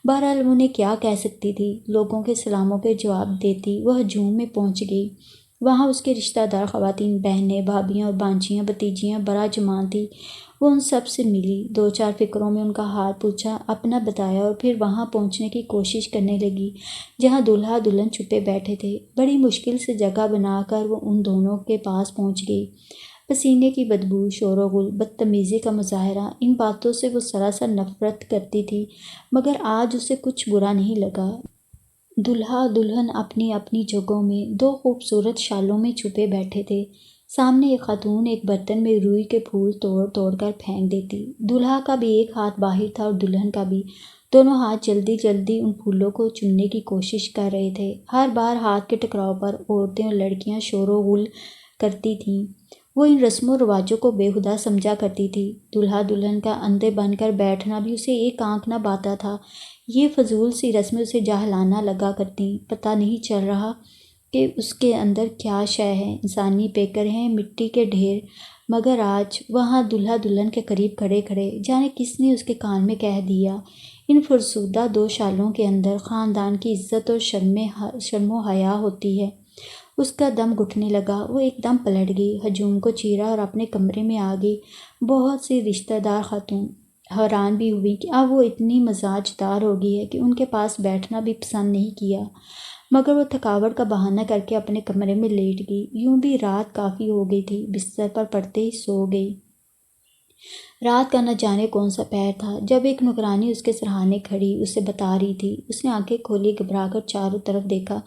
بہرحال وہ انہیں کیا کہہ سکتی تھی، لوگوں کے سلاموں کے جواب دیتی وہ ہجوم میں پہنچ گئی۔ وہاں اس کے رشتہ دار خواتین، بہنیں، بھابیاں اور بانجیاں بھتیجیاں برا جمان تھیں۔ وہ ان سب سے ملی، 2-4 فکروں میں ان کا حال پوچھا، اپنا بتایا اور پھر وہاں پہنچنے کی کوشش کرنے لگی جہاں دولہا دلہن چھپے بیٹھے تھے۔ بڑی مشکل سے جگہ بنا کر وہ ان دونوں کے پاس پہنچ گئی۔ پسینے کی بدبو، شور و غل، بدتمیزی کا مظاہرہ، ان باتوں سے وہ سراسر نفرت کرتی تھی، مگر آج اسے کچھ برا نہیں لگا۔ دولہا دلہن اپنی اپنی جگہوں میں 2 خوبصورت شالوں میں چھپے بیٹھے تھے۔ سامنے ایک خاتون ایک برتن میں روئی کے پھول توڑ توڑ کر پھینک دیتی۔ دولہا کا بھی ایک ہاتھ باہر تھا اور دلہن کا بھی۔ دونوں ہاتھ جلدی جلدی ان پھولوں کو چننے کی کوشش کر رہے تھے۔ ہر بار ہاتھ کے ٹکراؤ پر عورتیں اور لڑکیاں شور و غل کرتی تھیں۔ وہ ان رسم و رواجوں کو بےہودہ سمجھا کرتی تھی۔ دولہا دلہن کا اندھے بن کر بیٹھنا بھی اسے ایک آنکھ نہ بھاتا تھا۔ یہ فضول سی رسمیں اسے جاہلانہ لگا کرتیں۔ پتہ نہیں چل رہا کہ اس کے اندر کیا شے ہے، انسانی پیکر ہیں، مٹی کے ڈھیر، مگر آج وہاں دولہا دلہن کے قریب کھڑے کھڑے جانے کس نے اس کے کان میں کہہ دیا، ان فرسودہ 2 شالوں کے اندر خاندان کی عزت اور شرم و حیا ہوتی ہے۔ اس کا دم گھٹنے لگا، وہ ایک دم پلٹ گئی، ہجوم کو چیرا اور اپنے کمرے میں آ گئی۔ بہت سی رشتہ دار خاتون حیران بھی ہوئی کہ اب وہ اتنی مزاج دار ہو گئی ہے کہ ان کے پاس بیٹھنا بھی پسند نہیں کیا، مگر وہ تھکاوٹ کا بہانہ کر کے اپنے کمرے میں لیٹ گئی۔ یوں بھی رات کافی ہو گئی تھی، بستر پر پڑتے ہی سو گئی۔ رات کا نہ جانے کون سا پہر تھا جب ایک نوکرانی اس کے سرہانے کھڑی اسے بتا رہی تھی۔ اس نے آنکھیں کھولی، گھبرا کر چاروں طرف دیکھا،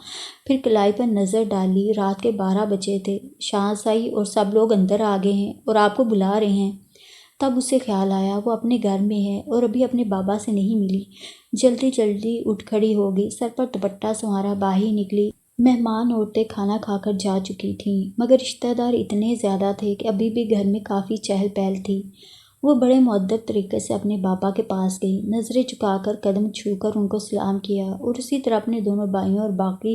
پھر کلائی پر نظر ڈالی۔ رات کے 12 بجے تھے، شاز آئی اور سب لوگ اندر آ گئے ہیں اور آپ کو بلا رہے ہیں۔ تب اسے خیال آیا وہ اپنے گھر میں ہے اور ابھی اپنے بابا سے نہیں ملی۔ جلدی جلدی اٹھ کھڑی ہو گئی، سر پر دوپٹہ سنوارا باہر نکلی۔ مہمان عورتیں کھانا کھا کر جا چکی تھیں، مگر رشتہ دار اتنے زیادہ تھے کہ ابھی بھی گھر میں کافی چہل پہل تھی۔ وہ بڑے مؤدب طریقے سے اپنے بابا کے پاس گئی، نظریں جھکا کر قدم چھو کر ان کو سلام کیا اور اسی طرح اپنے دونوں بھائیوں اور باقی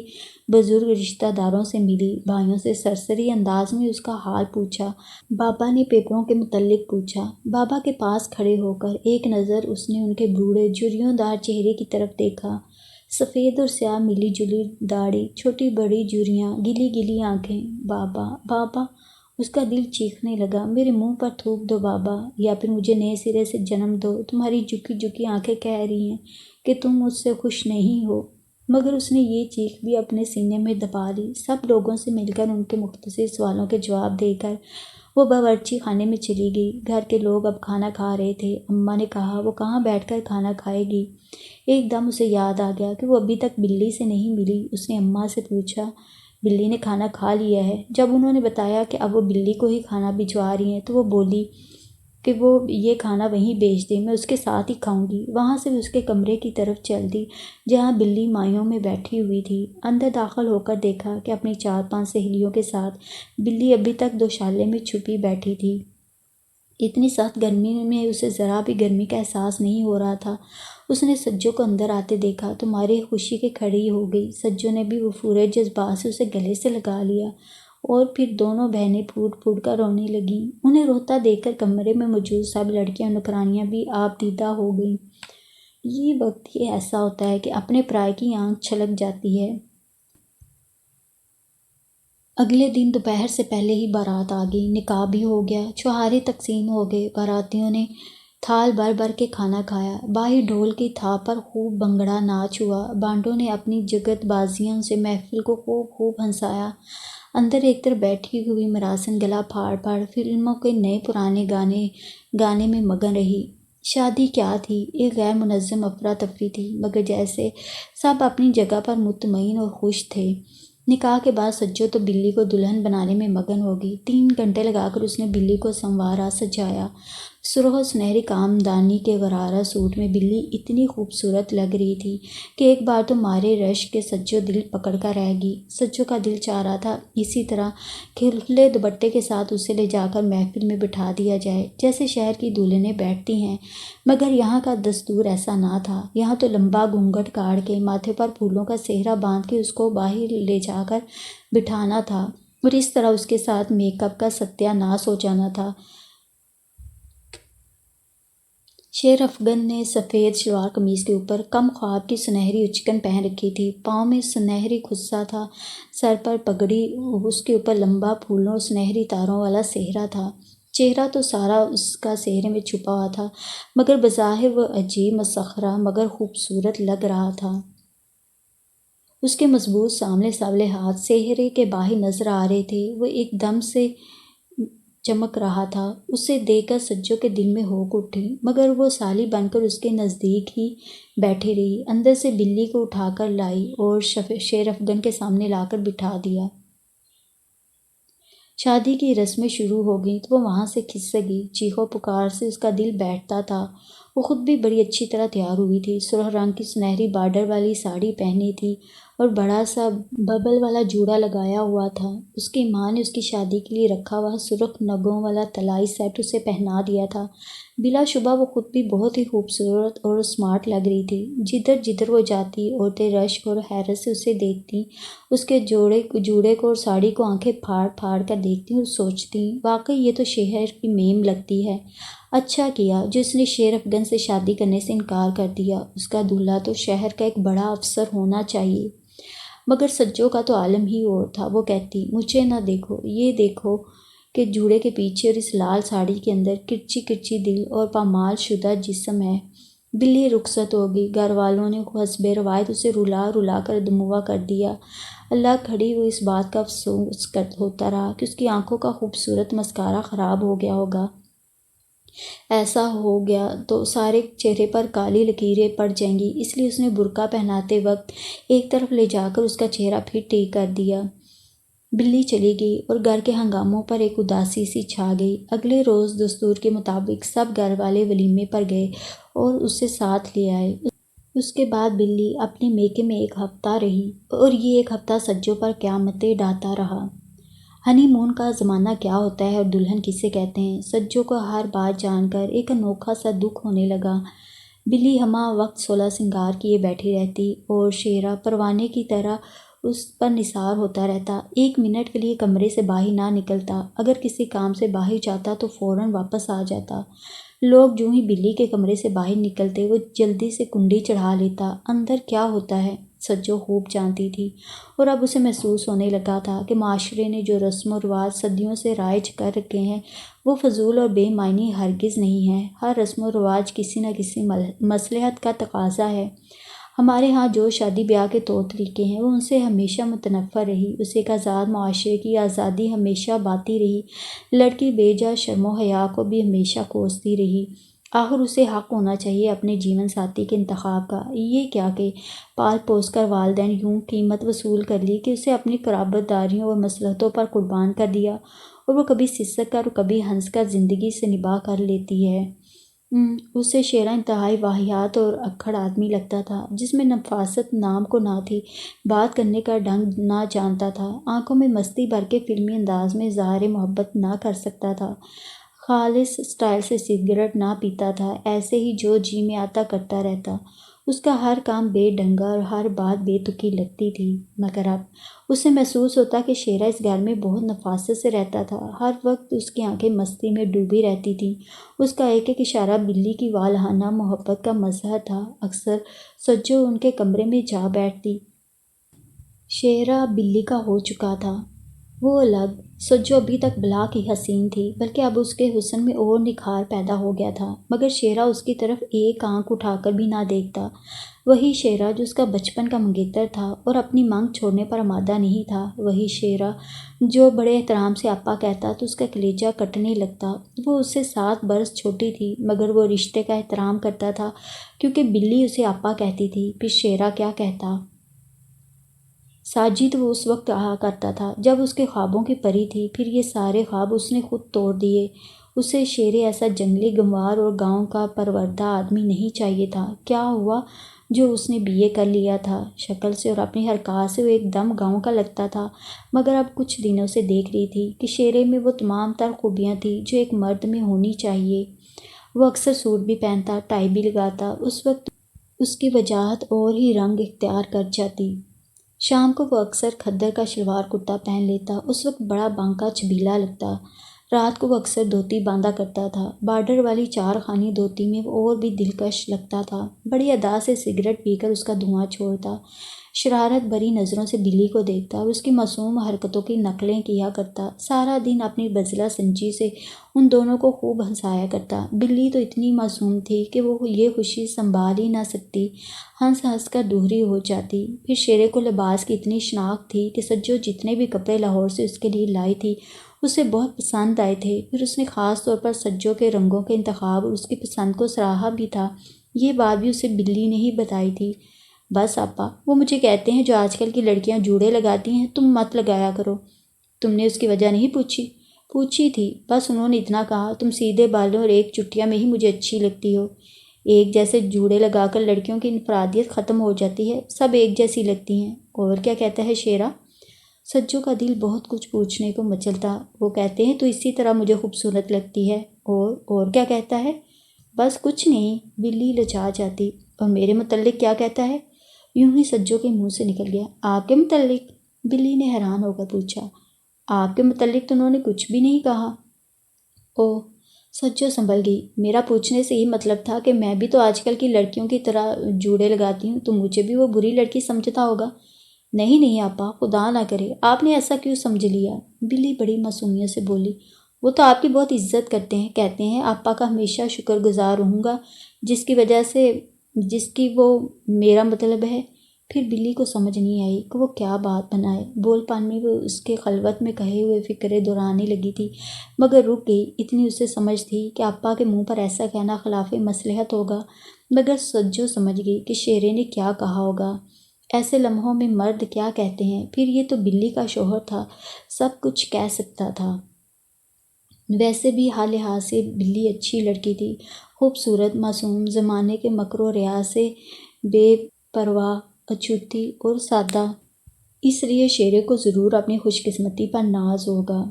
بزرگ رشتہ داروں سے ملی۔ بھائیوں سے سرسری انداز میں اس کا حال پوچھا۔ بابا نے پیپروں کے متعلق پوچھا۔ بابا کے پاس کھڑے ہو کر ایک نظر اس نے ان کے بوڑھے جھریوں دار چہرے کی طرف دیکھا۔ سفید اور سیاہ ملی جلی داڑھی، چھوٹی بڑی جھریاں، گلی گلی آنکھیں۔ بابا بابا، اس کا دل چیخنے لگا، میرے منہ پر تھوک دو بابا، یا پھر مجھے نئے سرے سے جنم دو۔ تمہاری جھکی جھکی آنکھیں کہہ رہی ہیں کہ تم مجھ سے خوش نہیں ہو۔ مگر اس نے یہ چیخ بھی اپنے سینے میں دبا لی۔ سب لوگوں سے مل کر ان کے مختصر سوالوں کے جواب دے کر وہ باورچی خانے میں چلی گئی۔ گھر کے لوگ اب کھانا کھا رہے تھے۔ اماں نے کہا وہ کہاں بیٹھ کر کھانا کھائے گی؟ ایک دم اسے یاد آ گیا کہ وہ ابھی تک بلی سے نہیں ملی۔ اس نے اماں سے پوچھا، بلی نے کھانا کھا لیا ہے؟ جب انہوں نے بتایا کہ اب وہ بلی کو ہی کھانا بھجوا رہی ہیں تو وہ بولی کہ وہ یہ کھانا وہیں بھیج دے، میں اس کے ساتھ ہی کھاؤں گی۔ وہاں سے اس کے کمرے کی طرف چل دی جہاں بلی مائیوں میں بیٹھی ہوئی تھی۔ اندر داخل ہو کر دیکھا کہ اپنی 4-5 سہیلیوں کے ساتھ بلی ابھی تک دوشالے میں چھپی بیٹھی تھی۔ اتنی سخت گرمی میں اسے ذرا بھی گرمی کا احساس نہیں ہو رہا تھا۔ اس نے سجو کو اندر آتے دیکھا تو مارے خوشی کے کھڑی ہو گئی۔ سجو نے بھی وفورِ جذبات سے اسے گلے سے لگا لیا اور پھر دونوں بہنیں پھوٹ پھوٹ کر رونے لگیں۔ انہیں روتا دیکھ کر کمرے میں موجود سب لڑکیاں نوکرانیاں بھی آپ دیدہ ہو گئیں۔ یہ وقت ہی ایسا ہوتا ہے کہ اپنے پرائے کی آنکھ چھلک جاتی ہے۔ اگلے دن دوپہر سے پہلے ہی بارات آ گئی، نکاح بھی ہو گیا، چھوہارے تقسیم ہو گئے۔ باراتیوں نے تھال بھر بھر کے کھانا کھایا، باہر ڈھول کی تھاپ پر خوب بھنگڑا ناچ ہوا۔ بانڈوں نے اپنی جگت بازیوں سے محفل کو خوب ہنسایا۔ اندر ایک طرف بیٹھی ہوئی مراسن گلا پھاڑ پھاڑ فلموں کے نئے پرانے گانے میں مگن رہی۔ شادی کیا تھی، ایک غیر منظم افراتفری تھی، مگر جیسے سب اپنی جگہ پر مطمئن اور خوش تھے۔ نکاح کے بعد سجو تو بلی کو دلہن بنانے میں مگن ہو گئی۔ 3 گھنٹے لگا کر اس نے بلی کو سنوارا سجایا۔ سرخ و سنہری کامدانی کے غرارہ سوٹ میں بلی اتنی خوبصورت لگ رہی تھی کہ ایک بار تو مارے رشک کے سجو دل پکڑ کر رہ گئی۔ سجو کا دل چاہ رہا تھا اسی طرح کھلے دوپٹے کے ساتھ اسے لے جا کر محفل میں بٹھا دیا جائے جیسے شہر کی دلہنیں بیٹھتی ہیں، مگر یہاں کا دستور ایسا نہ تھا۔ یہاں تو لمبا گھونگھٹ کاڑ کے، ماتھے پر پھولوں کا سہرا باندھ کے اس کو باہر لے جا کر بٹھانا تھا اور اس طرح اس کے ساتھ میک اپ کا ستیہ ناس ہو جانا تھا۔ شیر افگن نے سفید شلوار قمیض کے اوپر کم خواب کی سنہری اچکن پہن رکھی تھی، پاؤں میں سنہری خصہ تھا، سر پر پگڑی، اس کے اوپر لمبا پھولوں اور سنہری تاروں والا سہرا تھا۔ چہرہ تو سارا اس کا سہرے میں چھپا ہوا تھا، مگر بظاہر وہ عجیب مسخرہ مگر خوبصورت لگ رہا تھا۔ اس کے مضبوط سانولے ہاتھ سہرے کے باہر نظر آ رہے تھے، وہ ایک دم سے چمک رہا تھا۔ اسے دیکھ کر سجو کے دل میں ہوک اٹھی، مگر وہ سالی بن کر اس کے نزدیک ہی بیٹھی رہی۔ اندر سے بلی کو اٹھا کر لائی اور شیر افگن کے سامنے لا کر بٹھا دیا۔ شادی کی رسمیں شروع ہو گئیں تو وہ وہاں سے کھسک گئی۔ چیخو پکار سے اس کا دل بیٹھتا تھا۔ وہ خود بھی بڑی اچھی طرح تیار ہوئی تھی، سرخ رنگ کی سنہری بارڈر والی ساڑی پہنی تھی اور بڑا سا ببل والا جوڑا لگایا ہوا تھا۔ اس کی ماں نے اس کی شادی کے لیے رکھا ہوا سرخ نگوں والا طلائی سیٹ اسے پہنا دیا تھا۔ بلا شبہ وہ خود بھی بہت ہی خوبصورت اور اسمارٹ لگ رہی تھی۔ جدھر جدھر وہ جاتی عورتیں رشک اور حیرت سے اسے دیکھتیں، اس کے جوڑے کو اور ساڑی کو آنکھیں پھاڑ پھاڑ کر دیکھتیں اور سوچتیں، واقعی یہ تو شہر کی میم لگتی ہے۔ اچھا کیا جو اس نے شیر افگن سے شادی کرنے سے انکار کر دیا، اس کا دولہا تو شہر کا ایک بڑا افسر ہونا چاہیے۔ مگر سجو کا تو عالم ہی اور تھا۔ وہ کہتی، مجھے نہ دیکھو، یہ دیکھو کہ جوڑے کے پیچھے اور اس لال ساڑی کے اندر کرچی کرچی دل اور پامال شدہ جسم ہے۔ بلی رخصت ہوگی۔ گھر والوں نے حسب روایت اسے رلا رلا کر دموع کر دیا۔ اللہ کھڑی وہ اس بات کا افسوس ہوتا رہا کہ اس کی آنکھوں کا خوبصورت مسکارا خراب ہو گیا ہوگا۔ ایسا ہو گیا تو سارے چہرے پر کالی لکیریں پڑ جائیں گی، اس لیے اس نے برقع پہناتے وقت ایک طرف لے جا کر اس کا چہرہ پھر ٹھیک کر دیا۔ بلی چلی گئی اور گھر کے ہنگاموں پر ایک اداسی سی چھا گئی۔ اگلے روز دستور کے مطابق سب گھر والے ولیمے پر گئے اور اسے ساتھ لے آئے۔ اس کے بعد بلی اپنے میکے میں ایک ہفتہ رہی اور یہ ایک ہفتہ سجو پر قیامتیں ڈھاتا رہا۔ ہنی مون کا زمانہ کیا ہوتا ہے اور دلہن کسے کہتے ہیں؟ سجو کو ہر بات جان کر ایک انوکھا سا دکھ ہونے لگا۔ بلی ہمہ وقت سولہ سنگار کیے بیٹھی رہتی اور شیرا پروانے کی طرح اس پر نثار ہوتا رہتا۔ ایک منٹ کے لیے کمرے سے باہر نہ نکلتا۔ اگر کسی کام سے باہر جاتا تو فوراً واپس آ جاتا۔ لوگ جو ہی بلی کے کمرے سے باہر نکلتے وہ جلدی سے کنڈی چڑھا لیتا۔ اندر کیا ہوتا ہے سجو خوب جانتی تھی، اور اب اسے محسوس ہونے لگا تھا کہ معاشرے نے جو رسم و رواج صدیوں سے رائج کر رکھے ہیں وہ فضول اور بے معنی ہرگز نہیں ہیں۔ ہر رسم و رواج کسی نہ کسی مصلحت کا تقاضا ہے۔ ہمارے ہاں جو شادی بیاہ کے طور طریقے ہیں وہ ان سے ہمیشہ متنفر رہی۔ اس ایک آزاد معاشرے کی آزادی ہمیشہ باتی رہی۔ لڑکی بے جا شرم و حیا کو بھی ہمیشہ کوستی رہی۔ آخر اسے حق ہونا چاہیے اپنے جیون ساتھی کے انتخاب کا۔ یہ کیا کہ پال پوس کر والدین یوں قیمت وصول کر لی کہ اسے اپنی قرابت داریوں اور مصلحتوں پر قربان کر دیا، اور وہ کبھی سسک کر اور کبھی ہنس کر زندگی سے نباہ کر لیتی ہے۔ اسے شیرا انتہائی واہیات اور اکھڑ آدمی لگتا تھا، جس میں نفاست نام کو نہ تھی، بات کرنے کا ڈھنگ نہ جانتا تھا، آنکھوں میں مستی بھر کے فلمی انداز میں اظہار محبت نہ کر سکتا تھا، خالص اسٹائل سے سگریٹ نہ پیتا تھا، ایسے ہی جو جی میں آتا کرتا رہتا۔ اس کا ہر کام بے ڈھنگا اور ہر بات بے تکی لگتی تھی۔ مگر اب اسے محسوس ہوتا کہ شیرا اس گھر میں بہت نفاست سے رہتا تھا۔ ہر وقت اس کی آنکھیں مستی میں ڈوبی رہتی تھیں۔ اس کا ایک ایک اشارہ بلی کی والہانہ محبت کا مظہر تھا۔ اکثر سجو ان کے کمرے میں جا بیٹھتی۔ شیرا بلی کا ہو چکا تھا، وہ الگ۔ سجو ابھی تک بلا کی حسین تھی، بلکہ اب اس کے حسن میں اور نکھار پیدا ہو گیا تھا، مگر شیرا اس کی طرف ایک آنکھ اٹھا کر بھی نہ دیکھتا۔ وہی شیرا جو اس کا بچپن کا منگیتر تھا اور اپنی مانگ چھوڑنے پر آمادہ نہیں تھا، وہی شیرا جو بڑے احترام سے آپا کہتا تو اس کا کلیجہ کٹنے لگتا۔ وہ اس سے 7 برس چھوٹی تھی، مگر وہ رشتے کا احترام کرتا تھا کیونکہ بلی اسے آپا کہتی تھی۔ پھر شیرا کیا کہتا؟ ساجد وہ اس وقت کہا کرتا تھا جب اس کے خوابوں کی پری تھی، پھر یہ سارے خواب اس نے خود توڑ دیے۔ اسے شیرے ایسا جنگلی گنوار اور گاؤں کا پروردہ آدمی نہیں چاہیے تھا۔ کیا ہوا جو اس نے BA کر لیا تھا؟ شکل سے اور اپنی حرکات سے وہ ایک دم گاؤں کا لگتا تھا، مگر اب کچھ دنوں سے دیکھ رہی تھی کہ شیرے میں وہ تمام تر خوبیاں تھیں جو ایک مرد میں ہونی چاہیے۔ وہ اکثر سوٹ بھی پہنتا، ٹائی بھی لگاتا، اس وقت اس کی وجاہت اور ہی رنگ اختیار کر جاتی۔ شام کو وہ اکثر کھدر کا شلوار کرتا پہن لیتا، اس وقت بڑا بانکا چھبیلا لگتا۔ رات کو وہ اکثر دھوتی باندھا کرتا تھا، بارڈر والی 4 خانی دھوتی میں وہ اور بھی دلکش لگتا تھا۔ بڑی ادا سے سگریٹ پی کر اس کا دھواں چھوڑتا، شرارت بھری نظروں سے بلی کو دیکھتا اور اس کی معصوم حرکتوں کی نقلیں کیا کرتا۔ سارا دن اپنی بزلہ سنجی سے ان دونوں کو خوب ہنسایا کرتا۔ بلی تو اتنی معصوم تھی کہ وہ یہ خوشی سنبھال ہی نہ سکتی، ہنس ہنس کر دوہری ہو جاتی۔ پھر شیرے کو لباس کی اتنی شناخت تھی کہ سجو جتنے بھی کپڑے لاہور سے اس کے لیے لائی تھی اسے بہت پسند آئے تھے۔ پھر اس نے خاص طور پر سجو کے رنگوں کے انتخاب اور اس کی پسند کو سراہا بھی تھا۔ یہ بات بھی اسے بلی نے ہی بتائی تھی۔ بس آپا، وہ مجھے کہتے ہیں جو آج کل کی لڑکیاں جوڑے لگاتی ہیں تم مت لگایا کرو۔ تم نے اس کی وجہ نہیں پوچھی؟ پوچھی تھی، بس انہوں نے اتنا کہا تم سیدھے بالوں اور ایک چٹیا میں ہی مجھے اچھی لگتی ہو۔ ایک جیسے جوڑے لگا کر لڑکیوں کی انفرادیت ختم ہو جاتی ہے، سب ایک جیسی لگتی ہیں۔ اور کیا کہتا ہے شیرا؟ سجو کا دل بہت کچھ پوچھنے کو مچلتا۔ وہ کہتے ہیں تو اسی طرح مجھے خوبصورت لگتی ہے۔ اور کیا کہتا ہے؟ بس کچھ نہیں، بلی لجا جاتی۔ اور میرے متعلق کیا کہتا ہے؟ یوں ہی سجو کے منہ سے نکل گیا، آپ کے متعلق؟ بلی نے حیران ہو کر پوچھا۔ آپ کے متعلق تو انہوں نے کچھ بھی نہیں کہا۔ اوہ، سجو سنبھل گئی، میرا پوچھنے سے ہی مطلب تھا کہ میں بھی تو آج کل کی لڑکیوں کی طرح جوڑے لگاتی ہوں، تو مجھے بھی وہ بری لڑکی سمجھتا ہوگا۔ نہیں نہیں آپا، خدا نہ کرے، آپ نے ایسا کیوں سمجھ لیا؟ بلی بڑی معصومیت سے بولی۔ وہ تو آپ کی بہت عزت کرتے ہیں، کہتے ہیں آپا کا ہمیشہ شکر گزار رہوں گا، جس کی وہ میرا مطلب ہے۔ پھر بلی کو سمجھ نہیں آئی کہ وہ کیا بات بنائے۔ بول پان میں وہ اس کے خلوت میں کہے ہوئے فکریں دہرانے لگی تھی، مگر رک گئی۔ اتنی اسے سمجھ تھی کہ آپا کے منہ پر ایسا کہنا خلاف مصلحت ہوگا، مگر سجو سمجھ گئی کہ شیرے نے کیا کہا ہوگا۔ ایسے لمحوں میں مرد کیا کہتے ہیں؟ پھر یہ تو بلی کا شوہر تھا، سب کچھ کہہ سکتا تھا۔ ویسے بھی ہر لحاظ سے بلی اچھی لڑکی تھی، خوبصورت، معصوم، زمانے کے مکر و ریاض سے بے پرواہ، اچھوتی اور سادہ۔ اس لیے شیرے کو ضرور اپنی خوش قسمتی پر ناز ہوگا۔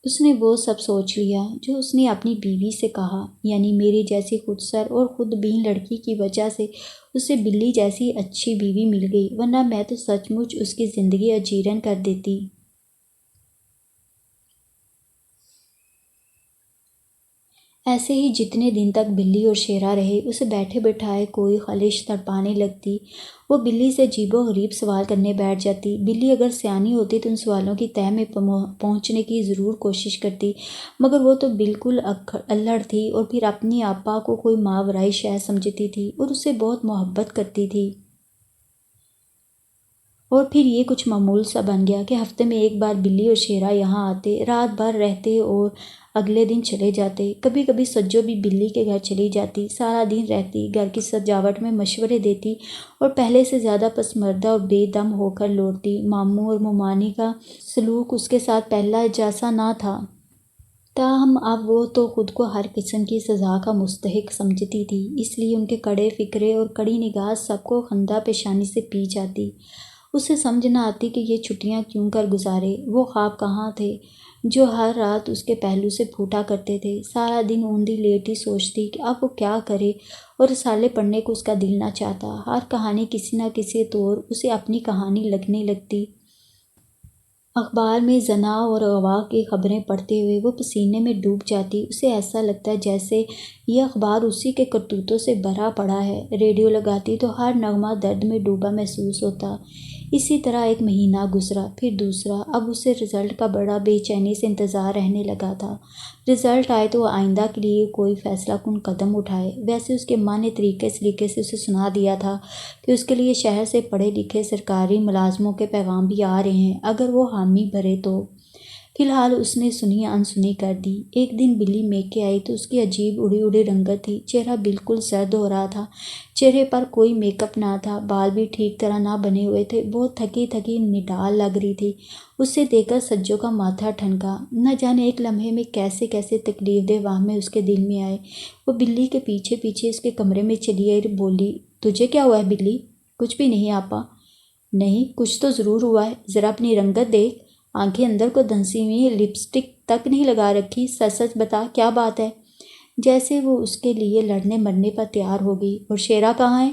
اس نے وہ سب سوچ لیا جو اس نے اپنی بیوی سے کہا، یعنی میری جیسی خود سر اور خود بین لڑکی کی وجہ سے اسے بلی جیسی اچھی بیوی مل گئی، ورنہ میں تو سچ مچ اس کی زندگی اجیرن کر دیتی۔ ایسے ہی جتنے دن تک بلی اور شیرا رہے، اسے بیٹھے بٹھائے کوئی خلش تڑپانے لگتی۔ وہ بلی سے عجیب و غریب سوال کرنے بیٹھ جاتی۔ بلی اگر سیانی ہوتی تو ان سوالوں کی تہہ میں پہنچنے کی ضرور کوشش کرتی، مگر وہ تو بالکل الڑ تھی، اور پھر اپنی آپا کو کوئی ماورائی شے سمجھتی تھی اور اس سے بہت محبت کرتی تھی۔ اور پھر یہ کچھ معمول سا بن گیا کہ ہفتے میں ایک بار بلی اور شیرا یہاں آتے، رات بھر رہتے اور اگلے دن چلے جاتے۔ کبھی کبھی سجو بھی بلی کے گھر چلی جاتی، سارا دن رہتی، گھر کی سجاوٹ میں مشورے دیتی اور پہلے سے زیادہ پسماندہ اور بے دم ہو کر لوٹتی۔ ماموں اور ممانی کا سلوک اس کے ساتھ پہلا جیسا نہ تھا، تاہم اب وہ تو خود کو ہر قسم کی سزا کا مستحق سمجھتی تھی، اس لیے ان کے کڑے فکرے اور کڑی نگاہ سب کو خندہ پیشانی سے پی جاتی۔ اسے سمجھ نہ آتی کہ یہ چھٹیاں کیوں کر گزارے۔ وہ خواب کہاں تھے جو ہر رات اس کے پہلو سے پھوٹا کرتے تھے؟ سارا دن اوندھی لیٹی سوچتی کہ اب وہ کیا کرے، اور رسالے پڑھنے کو اس کا دل نہ چاہتا۔ ہر کہانی کسی نہ کسی طور اسے اپنی کہانی لگنے لگتی۔ اخبار میں زنا اور اغوا کی خبریں پڑھتے ہوئے وہ پسینے میں ڈوب جاتی۔ اسے ایسا لگتا جیسے یہ اخبار اسی کے کرتوتوں سے بھرا پڑا ہے۔ ریڈیو لگاتی تو ہر نغمہ درد میں ڈوبا محسوس ہوتا۔ اسی طرح ایک مہینہ گزرا، پھر دوسرا۔ اب اسے رزلٹ کا بڑا بے چینی سے انتظار رہنے لگا تھا۔ رزلٹ آئے تو وہ آئندہ کے لیے کوئی فیصلہ کن قدم اٹھائے۔ ویسے اس کے ماں نے طریقے سلیقے سے اسے سنا دیا تھا کہ اس کے لیے شہر سے پڑھے لکھے سرکاری ملازموں کے پیغام بھی آ رہے ہیں، اگر وہ حامی بھرے تو۔ فی الحال اس نے سنی انسنی کر دی۔ ایک دن بلی میکے آئی تو اس کی عجیب اڑی اڑی رنگت تھی، چہرہ بالکل زرد ہو رہا تھا، چہرے پر کوئی میک اپ نہ تھا، بال بھی ٹھیک طرح نہ بنے ہوئے تھے، بہت تھکی تھکی نڈال لگ رہی تھی۔ اسے دیکھ کر سجو کا ماتھا ٹھنکا۔ نہ جانے ایک لمحے میں کیسے کیسے تکلیف دہ وہمیں اس کے دل میں آئے۔ وہ بلی کے پیچھے پیچھے اس کے کمرے میں چلی آئی اور بولی، تجھے کیا ہوا ہے بلی؟ کچھ بھی نہیں آپا۔ نہیں، کچھ تو ضرور ہوا ہے، ذرا اپنی رنگت دیکھ، آنکھیں اندر کو دھنسی ہوئی، لپسٹک تک نہیں لگا رکھی، سچ سچ بتا کیا بات ہے؟ جیسے وہ اس کے لیے لڑنے مرنے پر تیار ہو گئی۔ اور شیرا کہاں ہے؟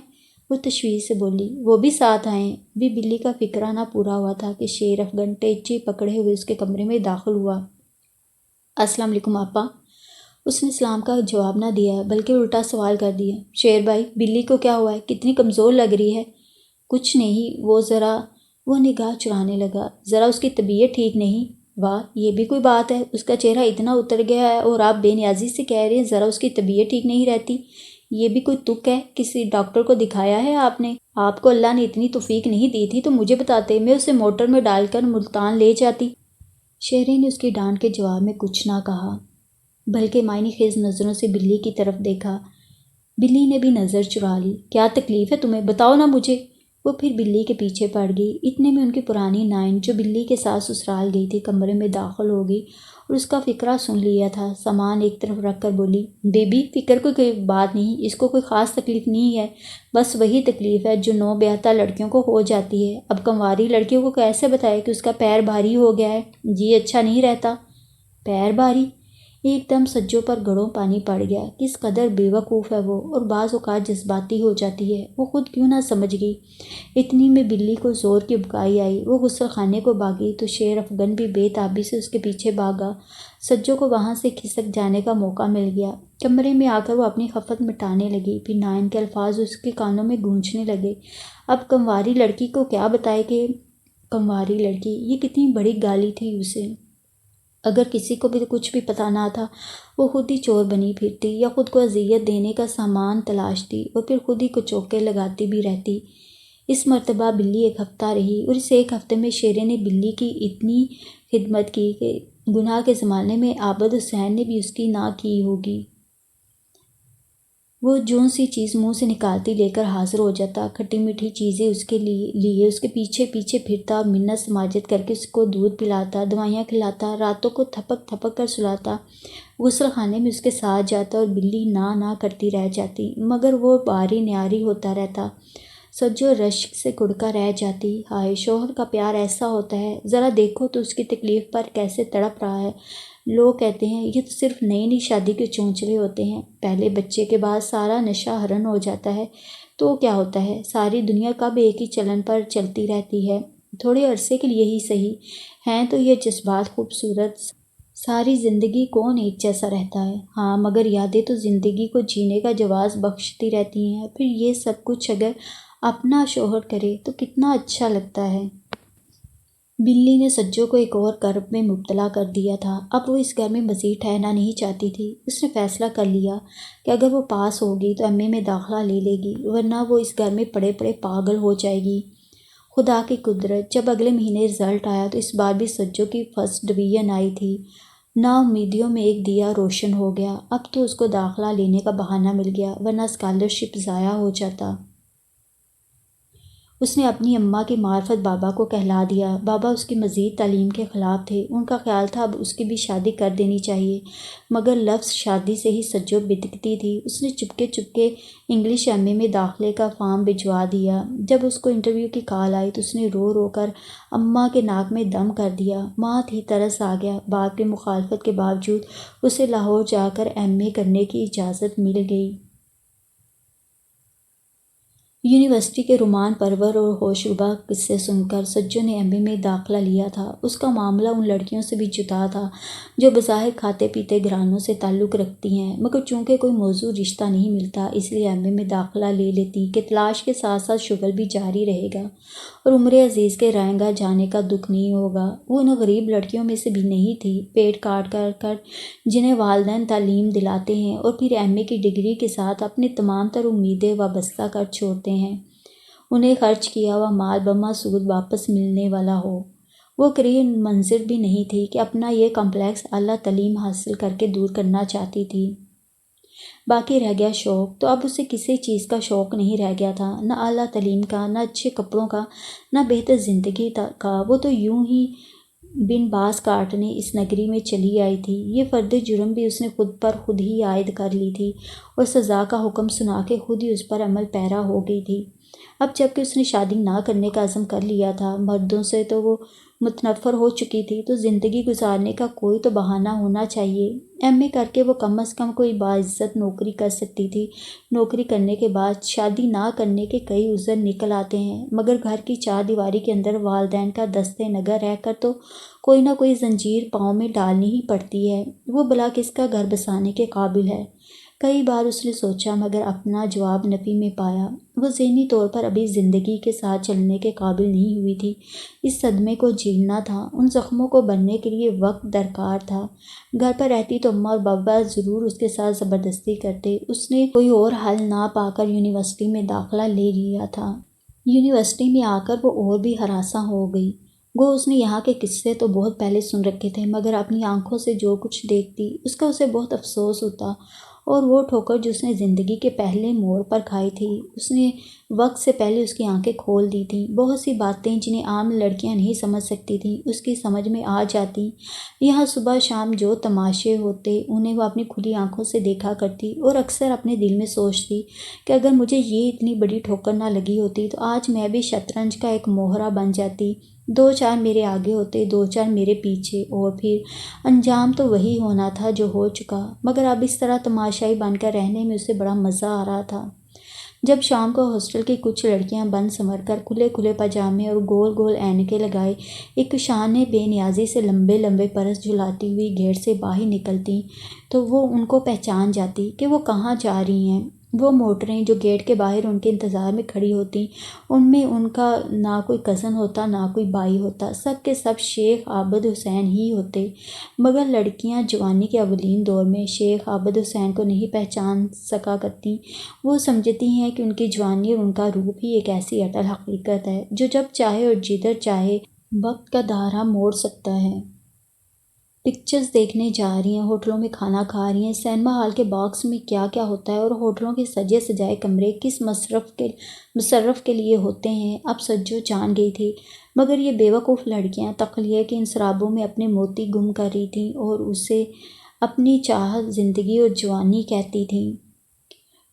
وہ تشویش سے بولی، وہ بھی ساتھ آئے ہیں۔ بھی بلی کا فکرہ نہ پورا ہوا تھا کہ شیر افغن ٹیچی پکڑے ہوئے اس کے کمرے میں داخل ہوا۔ السلام علیکم آپا۔ اس نے سلام کا جواب نہ دیا بلکہ الٹا سوال کر دیا، شیر بھائی بلی کو کیا ہوا ہے؟ کتنی کمزور لگ رہی ہے۔ کچھ نہیں، وہ نگاہ چرانے لگا، ذرا اس کی طبیعت ٹھیک نہیں۔ واہ، یہ بھی کوئی بات ہے، اس کا چہرہ اتنا اتر گیا ہے اور آپ بے نیازی سے کہہ رہے ہیں ذرا اس کی طبیعت ٹھیک نہیں رہتی۔ یہ بھی کوئی تک ہے؟ کسی ڈاکٹر کو دکھایا ہے آپ نے؟ آپ کو اللہ نے اتنی توفیق نہیں دی تھی تو مجھے بتاتے، میں اسے موٹر میں ڈال کر ملتان لے جاتی۔ شیرے نے اس کی ڈانٹ کے جواب میں کچھ نہ کہا، بلکہ معنی خیز نظروں سے بلی کی طرف دیکھا۔ بلی نے بھی نظر چرا لی۔ کیا تکلیف ہے تمہیں؟ بتاؤ نا مجھے۔ وہ پھر بلی کے پیچھے پڑ گئی۔ اتنے میں ان کی پرانی نائن جو بلی کے ساتھ سسرال گئی تھی کمرے میں داخل ہو گئی اور اس کا فکرہ سن لیا تھا۔ سامان ایک طرف رکھ کر بولی، بیبی فکر کوئی بات نہیں، اس کو کوئی خاص تکلیف نہیں ہے، بس وہی تکلیف ہے جو نو بیاہتا لڑکیوں کو ہو جاتی ہے۔ اب کنواری لڑکیوں کو کیسے بتائے کہ اس کا پیر بھاری ہو گیا ہے؟ جی اچھا نہیں رہتا۔ پیر بھاری؟ ایک دم سجو پر گڑوں پانی پڑ گیا۔ کس قدر بے وقوف ہے وہ، اور بعض اوقات جذباتی ہو جاتی ہے، وہ خود کیوں نہ سمجھ گئی۔ اتنی میں بلی کو زور کی ابکائی آئی۔ وہ غسل خانے کو بھاگی تو شیر افغن بھی بے تابی سے اس کے پیچھے بھاگا۔ سجو کو وہاں سے کھسک جانے کا موقع مل گیا۔ کمرے میں آ کر وہ اپنی خفت مٹانے لگی۔ پھر نائن کے الفاظ اس کے کانوں میں گونجنے لگے۔ اب کنواری لڑکی کو کیا بتائے کہ کنواری لڑکی، یہ کتنی بڑی گالی تھی اسے۔ اگر کسی کو بھی کچھ بھی پتہ نہ تھا، وہ خود ہی چور بنی پھرتی یا خود کو اذیت دینے کا سامان تلاشتی اور پھر خود ہی کچوکے لگاتی بھی رہتی۔ اس مرتبہ بلی ایک ہفتہ رہی، اور اس ایک ہفتے میں شیرے نے بلی کی اتنی خدمت کی کہ گناہ کے زمانے میں عابد حسین نے بھی اس کی نہ کی ہوگی۔ وہ جون سی چیز منہ سے نکالتی لے کر حاضر ہو جاتا، کھٹی میٹھی چیزیں اس کے لیے اس کے پیچھے پیچھے پھرتا، منت سماجت کر کے اس کو دودھ پلاتا، دوائیاں کھلاتا، راتوں کو تھپک تھپک کر سلاتا، غسل خانے میں اس کے ساتھ جاتا، اور بلی نہ کرتی رہ جاتی، مگر وہ باری نیاری ہوتا رہتا۔ سجو رشک سے کڑکا رہ جاتی۔ ہائے، شوہر کا پیار ایسا ہوتا ہے، ذرا دیکھو تو اس کی تکلیف پر کیسے تڑپ رہا ہے۔ لوگ کہتے ہیں یہ تو صرف نئی شادی کے چونچلے ہوتے ہیں، پہلے بچے کے بعد سارا نشہ حرن ہو جاتا ہے، تو کیا ہوتا ہے، ساری دنیا کب ایک ہی چلن پر چلتی رہتی ہے۔ تھوڑے عرصے کے لیے ہی صحیح، ہیں تو یہ جذبات خوبصورت، ساری زندگی کون ایک جیسا رہتا ہے؟ ہاں، مگر یادیں تو زندگی کو جینے کا جواز بخشتی رہتی ہیں۔ پھر یہ سب کچھ اگر اپنا شوہر کرے تو کتنا اچھا لگتا ہے۔ بلی نے سجو کو ایک اور کرب میں مبتلا کر دیا تھا۔ اب وہ اس گھر میں مزید ٹھہرنا نہیں چاہتی تھی۔ اس نے فیصلہ کر لیا کہ اگر وہ پاس ہوگی تو ایم اے میں داخلہ لے لے گی، ورنہ وہ اس گھر میں پڑے پڑے پاگل ہو جائے گی۔ خدا کی قدرت، جب اگلے مہینے رزلٹ آیا تو اس بار بھی سجو کی فرسٹ ڈویژن آئی تھی۔ نا امیدیوں میں ایک دیا روشن ہو گیا۔ اب تو اس کو داخلہ لینے کا بہانہ مل گیا، ورنہ اسکالرشپ ضائع ہو جاتا۔ اس نے اپنی اماں کی معرفت بابا کو کہلا دیا۔ بابا اس کی مزید تعلیم کے خلاف تھے، ان کا خیال تھا اب اس کی بھی شادی کر دینی چاہیے، مگر لفظ شادی سے ہی سجو بدکتی تھی۔ اس نے چپکے چپکے انگلش ایم اے میں داخلے کا فارم بھجوا دیا۔ جب اس کو انٹرویو کی کال آئی تو اس نے رو رو کر اماں کے ناک میں دم کر دیا۔ ماں تھی، ترس آ گیا۔ باپ کی مخالفت کے باوجود اسے لاہور جا کر ایم اے کرنے کی اجازت مل گئی۔ یونیورسٹی کے رومان پرور اور ہوشربا قصے سن کر سجو نے ایم اے میں داخلہ لیا تھا۔ اس کا معاملہ ان لڑکیوں سے بھی جدا تھا جو بظاہر کھاتے پیتے گھرانوں سے تعلق رکھتی ہیں، مگر چونکہ کوئی موزوں رشتہ نہیں ملتا، اس لیے ایم اے میں داخلہ لے لیتی کہ تلاش کے ساتھ ساتھ شغل بھی جاری رہے گا اور عمر عزیز کے رائے گاہ جانے کا دکھ نہیں ہوگا۔ وہ ان غریب لڑکیوں میں سے بھی نہیں تھی، پیٹ کاٹ کر جنہیں والدین تعلیم دلاتے ہیں اور پھر ایم اے کی ڈگری کے ساتھ اپنی تمام تر امیدیں وابستہ کر چھوڑتے ہیں، انہیں خرچ کیا ہوا مال بمسعود واپس ملنے والا ہو۔ وہ قریب منظر بھی نہیں تھی کہ اپنا یہ کمپلیکس اعلیٰ تعلیم حاصل کر کے دور کرنا چاہتی تھی۔ باقی رہ گیا شوق، تو اب اسے کسی چیز کا شوق نہیں رہ گیا تھا، نہ اعلیٰ تعلیم کا، نہ اچھے کپڑوں کا، نہ بہتر زندگی کا۔ وہ تو یوں ہی بن باز کاٹنے اس نگری میں چلی آئی تھی۔ یہ فرد جرم بھی اس نے خود پر خود ہی عائد کر لی تھی اور سزا کا حکم سنا کے خود ہی اس پر عمل پیرا ہو گئی تھی۔ اب جب کہ اس نے شادی نہ کرنے کا عزم کر لیا تھا، مردوں سے تو وہ متنفر ہو چکی تھی، تو زندگی گزارنے کا کوئی تو بہانہ ہونا چاہیے۔ ایم اے کر کے وہ کم از کم کوئی باعزت نوکری کر سکتی تھی۔ نوکری کرنے کے بعد شادی نہ کرنے کے کئی عذر نکل آتے ہیں، مگر گھر کی چار دیواری کے اندر والدین کا دست نگر رہ کر تو کوئی نہ کوئی زنجیر پاؤں میں ڈالنی ہی پڑتی ہے۔ وہ بلا کس کا گھر بسانے کے قابل ہے؟ کئی بار اس نے سوچا، مگر اپنا جواب نفی میں پایا۔ وہ ذہنی طور پر ابھی زندگی کے ساتھ چلنے کے قابل نہیں ہوئی تھی۔ اس صدمے کو جھیلنا تھا، ان زخموں کو بھرنے کے لیے وقت درکار تھا۔ گھر پر رہتی تو اماں اور بابا ضرور اس کے ساتھ زبردستی کرتے۔ اس نے کوئی اور حل نہ پا کر یونیورسٹی میں داخلہ لے لیا تھا۔ یونیورسٹی میں آ کر وہ اور بھی ہراساں ہو گئی۔ گو اس نے یہاں کے قصے تو بہت پہلے سن رکھے تھے، مگر اپنی آنکھوں سے جو کچھ دیکھتی اس کا اسے بہت افسوس ہوتا، اور وہ ٹھوکر جو اس نے زندگی کے پہلے موڑ پر کھائی تھی، اس نے وقت سے پہلے اس کی آنکھیں کھول دی تھیں۔ بہت سی باتیں جنہیں عام لڑکیاں نہیں سمجھ سکتی تھیں، اس کی سمجھ میں آ جاتی۔ یہاں صبح شام جو تماشے ہوتے انہیں وہ اپنی کھلی آنکھوں سے دیکھا کرتی، اور اکثر اپنے دل میں سوچتی کہ اگر مجھے یہ اتنی بڑی ٹھوکر نہ لگی ہوتی تو آج میں بھی شطرنج کا ایک موہرہ بن جاتی، دو چار میرے آگے ہوتے، دو چار میرے پیچھے، اور پھر انجام تو وہی ہونا تھا جو ہو چکا، مگر اب اس طرح تماشائی بن کر رہنے میں اسے بڑا مزہ آ رہا تھا۔ جب شام کو ہاسٹل کی کچھ لڑکیاں بن سنور کر کھلے کھلے پاجامے اور گول گول اینکیں لگائے ایک شان بے نیازی سے لمبے لمبے پرس جھلاتی ہوئی گیٹ سے باہر نکلتی تو وہ ان کو پہچان جاتی کہ وہ کہاں جا رہی ہیں۔ وہ موٹریں جو گیٹ کے باہر ان کے انتظار میں کھڑی ہوتیں، ان میں ان کا نہ کوئی کزن ہوتا نہ کوئی بھائی ہوتا، سب کے سب شیخ عابد حسین ہی ہوتے، مگر لڑکیاں جوانی کے اولین دور میں شیخ عابد حسین کو نہیں پہچان سکا کرتیں۔ وہ سمجھتی ہیں کہ ان کی جوانی اور ان کا روپ ہی ایک ایسی اٹل حقیقت ہے جو جب چاہے اور جدھر چاہے وقت کا دھارا موڑ سکتا ہے۔ پکچرز دیکھنے جا رہی ہیں، ہوٹلوں میں کھانا کھا رہی ہیں، سینما ہال کے باکس میں کیا کیا ہوتا ہے اور ہوٹلوں کے سجے سجائے کمرے کس مصرف کے لیے ہوتے ہیں، اب سجو جان گئی تھی، مگر یہ بیوقوف لڑکیاں تخلیہ کے ان سرابوں میں اپنے موتی گم کر رہی تھیں اور اسے اپنی چاہت زندگی اور جوانی کہتی تھیں۔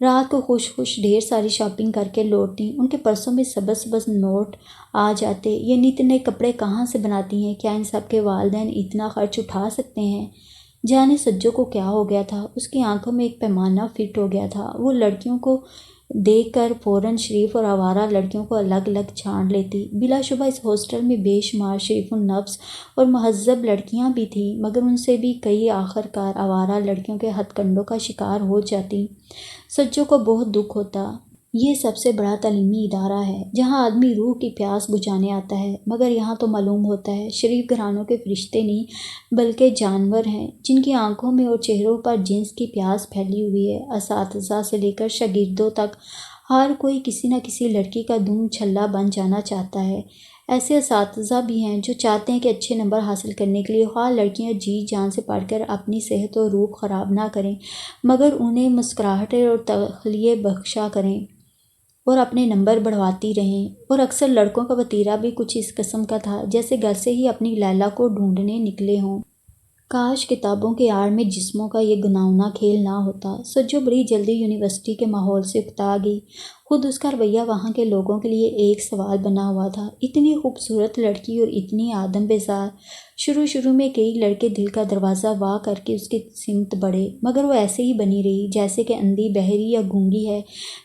رات کو خوش خوش ڈھیر ساری شاپنگ کر کے لوٹتیں، ان کے پرسوں میں سبز سبز نوٹ آ جاتے۔ یہ نت نئے کپڑے کہاں سے بناتی ہیں؟ کیا ان سب کے والدین اتنا خرچ اٹھا سکتے ہیں؟ جانے سجو کو کیا ہو گیا تھا، اس کی آنکھوں میں ایک پیمانہ فٹ ہو گیا تھا۔ وہ لڑکیوں کو دیکھ کر فوراً شریف اور آوارہ لڑکیوں کو الگ الگ چھان لیتی۔ بلا شبہ اس ہاسٹل میں بے شمار شریف النفس اور مہذب لڑکیاں بھی تھیں، مگر ان سے بھی کئی آخر کار آوارہ لڑکیوں کے ہتھ کنڈوں کا شکار ہو جاتی۔ سجو کو بہت دکھ ہوتا۔ یہ سب سے بڑا تعلیمی ادارہ ہے جہاں آدمی روح کی پیاس بجھانے آتا ہے، مگر یہاں تو معلوم ہوتا ہے شریف گھرانوں کے فرشتے نہیں بلکہ جانور ہیں جن کی آنکھوں میں اور چہروں پر جنس کی پیاس پھیلی ہوئی ہے۔ اساتذہ سے لے کر شاگردوں تک ہر کوئی کسی نہ کسی لڑکی کا دم چھلا بن جانا چاہتا ہے۔ ایسے اساتذہ بھی ہیں جو چاہتے ہیں کہ اچھے نمبر حاصل کرنے کے لیے خواہ لڑکیاں جی جان سے پڑھ کر اپنی صحت و روح خراب نہ کریں، مگر انہیں مسکراہٹیں اور تخلیے بخشا کریں اور اپنے نمبر بڑھواتی رہیں۔ اور اکثر لڑکوں کا وتیرہ بھی کچھ اس قسم کا تھا جیسے گھر سے ہی اپنی لیلا کو ڈھونڈنے نکلے ہوں۔ کاش کتابوں کے آڑ میں جسموں کا یہ گھناؤنا کھیل نہ ہوتا۔ سجو بڑی جلدی یونیورسٹی کے ماحول سے اکتا گئی۔ خود اس کا رویہ وہاں کے لوگوں کے لیے ایک سوال بنا ہوا تھا۔ اتنی خوبصورت لڑکی اور اتنی آدم بیزار۔ شروع میں کئی لڑکے دل کا دروازہ وا کر کے اس کی سمت بڑھے، مگر وہ ایسے ہی بنی رہی جیسے کہ اندھی بہری یا گونگی ہے،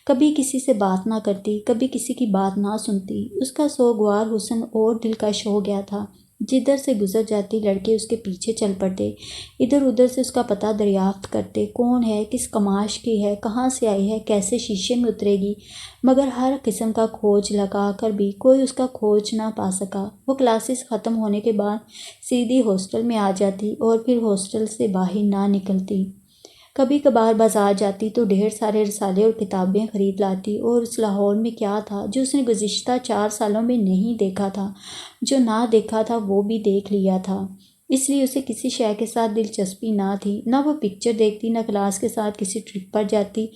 کبھی کسی سے بات نہ کرتی، کبھی کسی کی بات نہ سنتی۔ اس کا سوگوار حسن اور دلکش ہو گیا تھا۔ جدھر سے گزر جاتی لڑکے اس کے پیچھے چل پڑتے، ادھر ادھر سے اس کا پتہ دریافت کرتے، کون ہے، کس کماش کی ہے، کہاں سے آئی ہے، کیسے شیشے میں اترے گی، مگر ہر قسم کا کھوج لگا کر بھی کوئی اس کا کھوج نہ پا سکا۔ وہ کلاسز ختم ہونے کے بعد سیدھی ہاسٹل میں آ جاتی اور پھر ہاسٹل سے باہر نہ نکلتی۔ کبھی کبھار بازار جاتی تو ڈھیر سارے رسالے اور کتابیں خرید لاتی، اور اس لاہور میں کیا تھا جو اس نے گزشتہ 4 سالوں میں نہیں دیکھا تھا، جو نہ دیکھا تھا وہ بھی دیکھ لیا تھا۔ اس لیے اسے کسی شے کے ساتھ دلچسپی نہ تھی، نہ وہ پکچر دیکھتی، نہ کلاس کے ساتھ کسی ٹرپ پر جاتی۔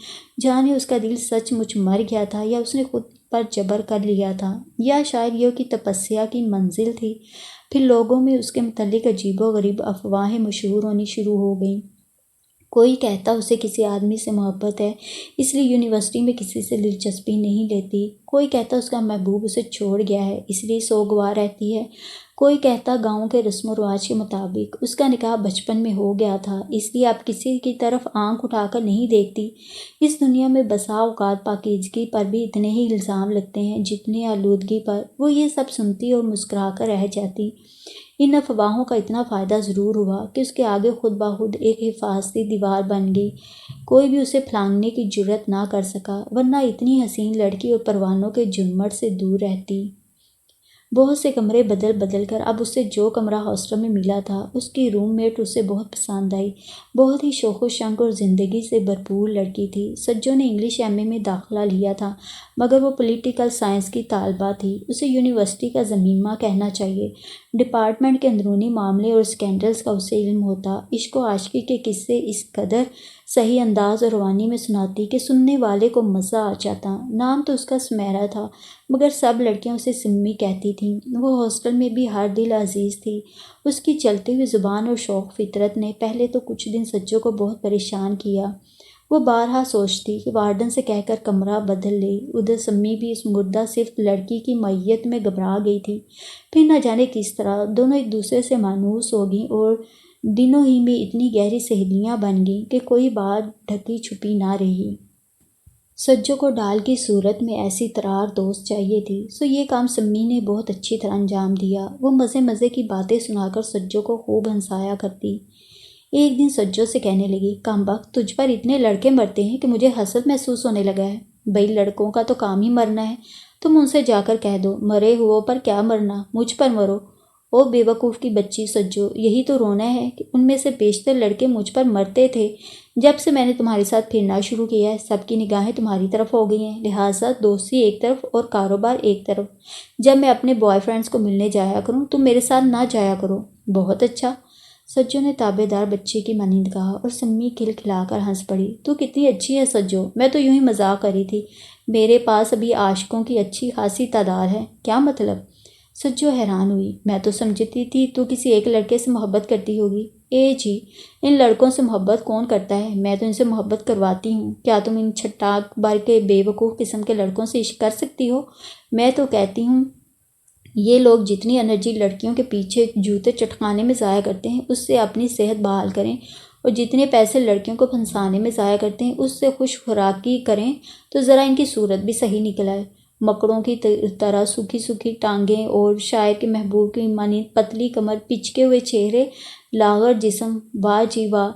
جانے اس کا دل سچ مچ مر گیا تھا یا اس نے خود پر جبر کر لیا تھا، یا شاید یہ کہ تپسیا کی منزل تھی۔ پھر لوگوں میں اس کے متعلق عجیب و غریب افواہیں مشہور ہونی شروع ہو گئیں۔ کوئی کہتا اسے کسی آدمی سے محبت ہے اس لیے یونیورسٹی میں کسی سے دلچسپی نہیں لیتی، کوئی کہتا اس کا محبوب اسے چھوڑ گیا ہے اس لیے سوگوار رہتی ہے، کوئی کہتا گاؤں کے رسم و رواج کے مطابق اس کا نکاح بچپن میں ہو گیا تھا اس لیے اب کسی کی طرف آنکھ اٹھا کر نہیں دیکھتی۔ اس دنیا میں بسا اوقات پاکیزگی پر بھی اتنے ہی الزام لگتے ہیں جتنے آلودگی پر۔ وہ یہ سب سنتی اور مسکرا کر رہ جاتی۔ ان افواہوں کا اتنا فائدہ ضرور ہوا کہ اس کے آگے خود بخود ایک حفاظتی دیوار بن گئی، کوئی بھی اسے پھلانگنے کی جرات نہ کر سکا، ورنہ اتنی حسین لڑکی اور پروانوں کے جھرمٹ سے دور رہتی۔ بہت سے کمرے بدل بدل کر اب اسے جو کمرہ ہاسٹل میں ملا تھا اس کی روم میٹ اسے بہت پسند آئی۔ بہت ہی شوق و شنق اور زندگی سے بھرپور لڑکی تھی۔ سجو نے انگلش ایم اے میں داخلہ لیا تھا، مگر وہ پولیٹیکل سائنس کی طالبہ تھی، اسے یونیورسٹی کا ضمیمہ کہنا چاہیے۔ ڈپارٹمنٹ کے اندرونی معاملے اور اسکینڈلز کا اسے علم ہوتا۔ عشق و عاشقی کے قصے اس قدر صحیح انداز اور روانی میں سناتی کہ سننے والے کو مزہ آ جاتا۔ نام تو اس کا سمیرا تھا، مگر سب لڑکیاں اسے سمی کہتی تھیں۔ وہ ہاسٹل میں بھی ہر دل عزیز تھی۔ اس کی چلتی ہوئی زبان اور شوق فطرت نے پہلے تو کچھ دن سجو کو بہت پریشان کیا۔ وہ بارہا سوچتی کہ وارڈن سے کہہ کر کمرہ بدل لے۔ ادھر سمی بھی اس مردہ صرف لڑکی کی میت میں گھبرا گئی تھی۔ پھر نہ جانے کس طرح دونوں ایک دوسرے سے مانوس ہو گئیں اور دنوں ہی میں اتنی گہری سہیلیاں بن گئیں کہ کوئی بات ڈھکی چھپی نہ رہی۔ سجو کو ڈال کی صورت میں ایسی ترار دوست چاہیے تھی، سو یہ کام سمی نے بہت اچھی طرح انجام دیا۔ وہ مزے مزے کی باتیں سنا کر سجو کو خوب ہنسایا کرتی۔ ایک دن سجو سے کہنے لگی، کمبخت، تجھ پر اتنے لڑکے مرتے ہیں کہ مجھے حسد محسوس ہونے لگا ہے۔ بھئی لڑکوں کا تو کام ہی مرنا ہے، تم ان سے جا کر کہہ دو، مرے ہو پر کیا مرنا، مجھ پر مرو۔ او بے وقوف کی بچی سجو، یہی تو رونا ہے کہ ان میں سے بیشتر لڑکے مجھ پر مرتے تھے۔ جب سے میں نے تمہارے ساتھ پھرنا شروع کیا ہے، سب کی نگاہیں تمہاری طرف ہو گئی ہیں، لہٰذا دوستی ایک طرف اور کاروبار ایک طرف۔ جب میں اپنے بوائے فرینڈز کو ملنے جایا کروں تم میرے ساتھ نہ جایا کرو۔ بہت اچھا، سجو نے تابع دار بچے کی مانند کہا اور سمی کھل کھلا کر ہنس پڑی۔ تو کتنی اچھی ہے سجو، میں تو یوں ہی مذاق کر رہی تھی، میرے پاس ابھی عاشقوں کی اچھی خاصی تعداد ہے۔ کیا مطلب؟ سجو حیران ہوئی، میں تو سمجھتی تھی تو کسی ایک لڑکے سے محبت کرتی ہوگی۔ اے جی، ان لڑکوں سے محبت کون کرتا ہے، میں تو ان سے محبت کرواتی ہوں۔ کیا تم ان چھٹاک بار کے بے وقوف قسم کے لڑکوں سے عشق کر سکتی ہو؟ میں تو کہتی ہوں یہ لوگ جتنی انرجی لڑکیوں کے پیچھے جوتے چٹکانے میں ضائع کرتے ہیں اس سے اپنی صحت بحال کریں، اور جتنے پیسے لڑکیوں کو پھنسانے میں ضائع کرتے ہیں اس سے خوش خوراکی کریں تو ذرا ان کی صورت بھی صحیح نکل آئے۔ مکڑوں کی طرح سوکھی سوکھی ٹانگیں اور شاعر کے محبوب کی مانند پتلی کمر، پچکے ہوئے چہرے، لاغر جسم، واہ جی واہ،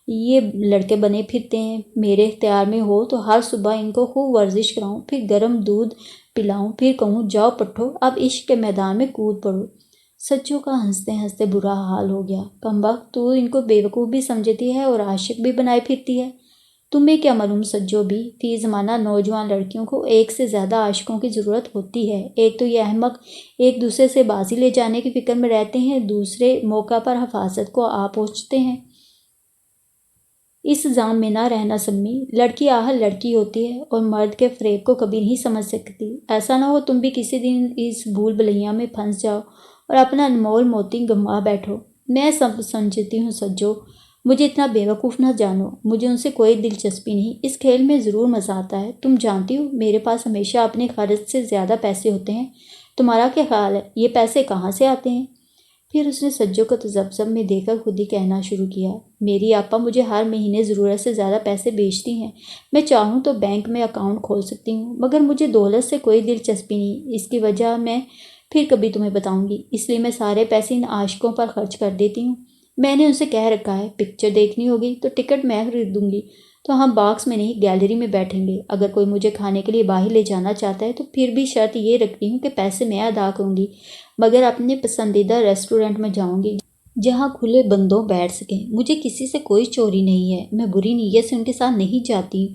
یہ لڑکے بنے پھرتے ہیں۔ میرے اختیار میں ہو تو ہر صبح ان کو خوب ورزش کراؤں، پھر گرم دودھ پلاؤں، پھر کہوں جاؤ پٹھو اب عشق کے میدان میں کود پڑو۔ سچو کا ہنستے ہنستے برا حال ہو گیا۔ کمبخت، تو ان کو بے وقوف بھی سمجھتی ہے اور عاشق بھی بنائے پھرتی ہے۔ تمہیں کیا معلوم سجو بھی، فی زمانہ نوجوان لڑکیوں کو ایک سے زیادہ عاشقوں کی ضرورت ہوتی ہے۔ ایک تو یہ احمق ایک دوسرے سے بازی لے جانے کی فکر میں رہتے ہیں، دوسرے موقع پر حفاظت کو آ پہنچتے ہیں۔ اس زام میں نہ رہنا سمی، لڑکی آہل لڑکی ہوتی ہے اور مرد کے فریب کو کبھی نہیں سمجھ سکتی۔ ایسا نہ ہو تم بھی کسی دن اس بھول بھلیاں میں پھنس جاؤ اور اپنا انمول موتی گنوا بیٹھو۔ میں سب سمجھتی ہوں سجو، مجھے اتنا بے وقوف نہ جانو، مجھے ان سے کوئی دلچسپی نہیں، اس کھیل میں ضرور مزہ آتا ہے۔ تم جانتی ہو میرے پاس ہمیشہ اپنے خرچ سے زیادہ پیسے ہوتے ہیں، تمہارا کیا خیال ہے یہ پیسے کہاں سے آتے ہیں؟ پھر اس نے سجو کو تذبذب میں دیکھ کر خود ہی کہنا شروع کیا، میری آپا مجھے ہر مہینے ضرورت سے زیادہ پیسے بیچتی ہیں، میں چاہوں تو بینک میں اکاؤنٹ کھول سکتی ہوں، مگر مجھے دولت سے کوئی دلچسپی نہیں۔ اس کی وجہ میں پھر کبھی تمہیں بتاؤں گی، اس لیے میں سارے پیسے ان عاشقوں پر خرچ کر دیتی ہوں۔ میں نے ان سے کہہ رکھا ہے پکچر دیکھنی ہوگی تو ٹکٹ میں خرید دوں گی، تو ہم باکس میں نہیں گیلری میں بیٹھیں گے۔ اگر کوئی مجھے کھانے کے لیے باہر لے جانا چاہتا ہے تو پھر بھی شرط یہ رکھتی ہوں کہ پیسے میں ادا کروں گی، مگر اپنے پسندیدہ ریسٹورنٹ میں جاؤں گی جہاں کھلے بندوں بیٹھ سکیں۔ مجھے کسی سے کوئی چوری نہیں ہے، میں بری نیت سے ان کے ساتھ نہیں جاتی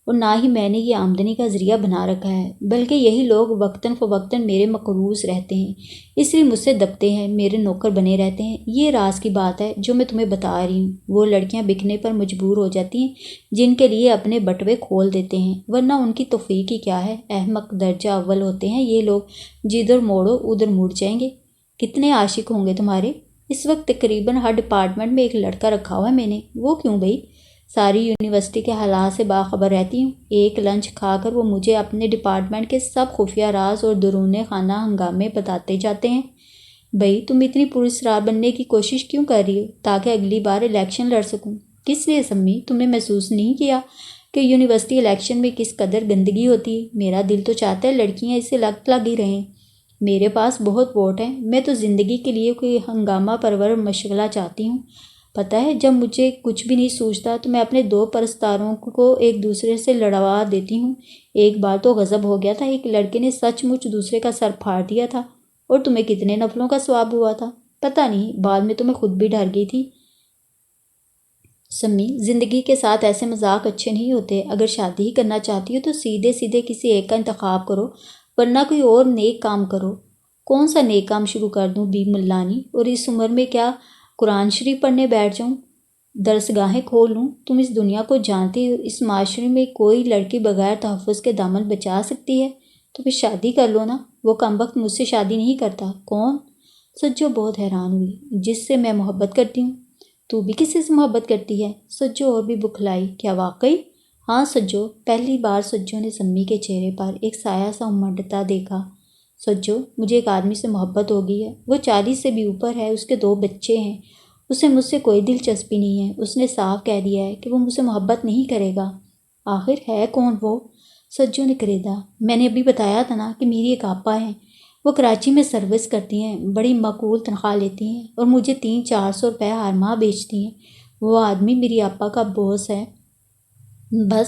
اور نہ ہی میں نے یہ آمدنی کا ذریعہ بنا رکھا ہے، بلکہ یہی لوگ وقتاً فوقتاً میرے مقروض رہتے ہیں، اس لیے مجھ سے دبتے ہیں، میرے نوکر بنے رہتے ہیں۔ یہ راز کی بات ہے جو میں تمہیں بتا رہی ہوں۔ وہ لڑکیاں بکنے پر مجبور ہو جاتی ہیں جن کے لیے اپنے بٹوے کھول دیتے ہیں، ورنہ ان کی توفیق ہی کیا ہے۔ احمق درجہ اول ہوتے ہیں یہ لوگ، جدھر موڑو ادھر مڑ جائیں گے۔ کتنے عاشق ہوں گے تمہارے؟ اس وقت تقریباً ہر ڈپارٹمنٹ میں ایک لڑکا رکھا ہوا ہے میں نے۔ وہ کیوں بھئی؟ ساری یونیورسٹی کے حالات سے باخبر رہتی ہوں۔ ایک لنچ کھا کر وہ مجھے اپنے ڈپارٹمنٹ کے سب خفیہ راز اور درون خانہ ہنگامے بتاتے جاتے ہیں۔ بھئی تم اتنی پراسرار بننے کی کوشش کیوں کر رہی ہو تاکہ اگلی بار الیکشن لڑ سکوں؟ کس لیے سمی، تم نے محسوس نہیں کیا کہ یونیورسٹی الیکشن میں کس قدر گندگی ہوتی ہے؟ میرا دل تو چاہتا ہے لڑکیاں اس سے لگی رہیں۔ میرے پاس بہت ووٹ ہیں، میں تو زندگی کے لیے کوئی ہنگامہ پرور مشغلہ چاہتی ہوں۔ پتہ ہے جب مجھے کچھ بھی نہیں سوچتا تو میں اپنے دو پرستاروں کو ایک دوسرے سے لڑوا دیتی ہوں۔ ایک بار تو غضب ہو گیا تھا، ایک لڑکے نے سچ مچ دوسرے کا سر پھاڑ دیا تھا، اور تمہیں کتنے نفلوں کا ثواب ہوا تھا پتہ نہیں، بعد میں تو میں خود بھی ڈر گئی تھی۔ سمی، زندگی کے ساتھ ایسے مذاق اچھے نہیں ہوتے۔ اگر شادی ہی کرنا چاہتی ہو تو سیدھے سیدھے کسی ایک کا انتخاب کرو، ورنہ کوئی اور نیک کام کرو۔ کون سا نیک کام شروع کر دوں بی ملانی؟ اور اس عمر میں کیا قرآن شریف پڑھنے بیٹھ جاؤں، درسگاہیں کھول لوں؟ تم اس دنیا کو جانتی ہو، اس معاشرے میں کوئی لڑکی بغیر تحفظ کے دامن بچا سکتی ہے؟ تو پھر شادی کر لو نا۔ وہ کمبخت مجھ سے شادی نہیں کرتا۔ کون؟ سجو بہت حیران ہوئی۔ جس سے میں محبت کرتی ہوں۔ تو بھی کسی سے محبت کرتی ہے؟ سجو اور بھی بکھلائی۔ کیا واقعی؟ ہاں سجو۔ پہلی بار سجو نے سمی کے چہرے پر ایک سایہ سا امڑتا دیکھا۔ سجو، مجھے ایک آدمی سے محبت ہو گئی ہے، وہ 40 سے بھی اوپر ہے، اس کے 2 بچے ہیں، اسے مجھ سے کوئی دلچسپی نہیں ہے، اس نے صاف کہہ دیا ہے کہ وہ مجھ سے محبت نہیں کرے گا۔ آخر ہے کون وہ؟ سجو نے کریدا۔ میں نے ابھی بتایا تھا نا کہ میری ایک آپا ہیں، وہ کراچی میں سروس کرتی ہیں، بڑی معقول تنخواہ لیتی ہیں اور مجھے 300-400 روپے ہر ماہ بیچتی ہیں۔ وہ آدمی میری آپا کا باس ہے۔ بس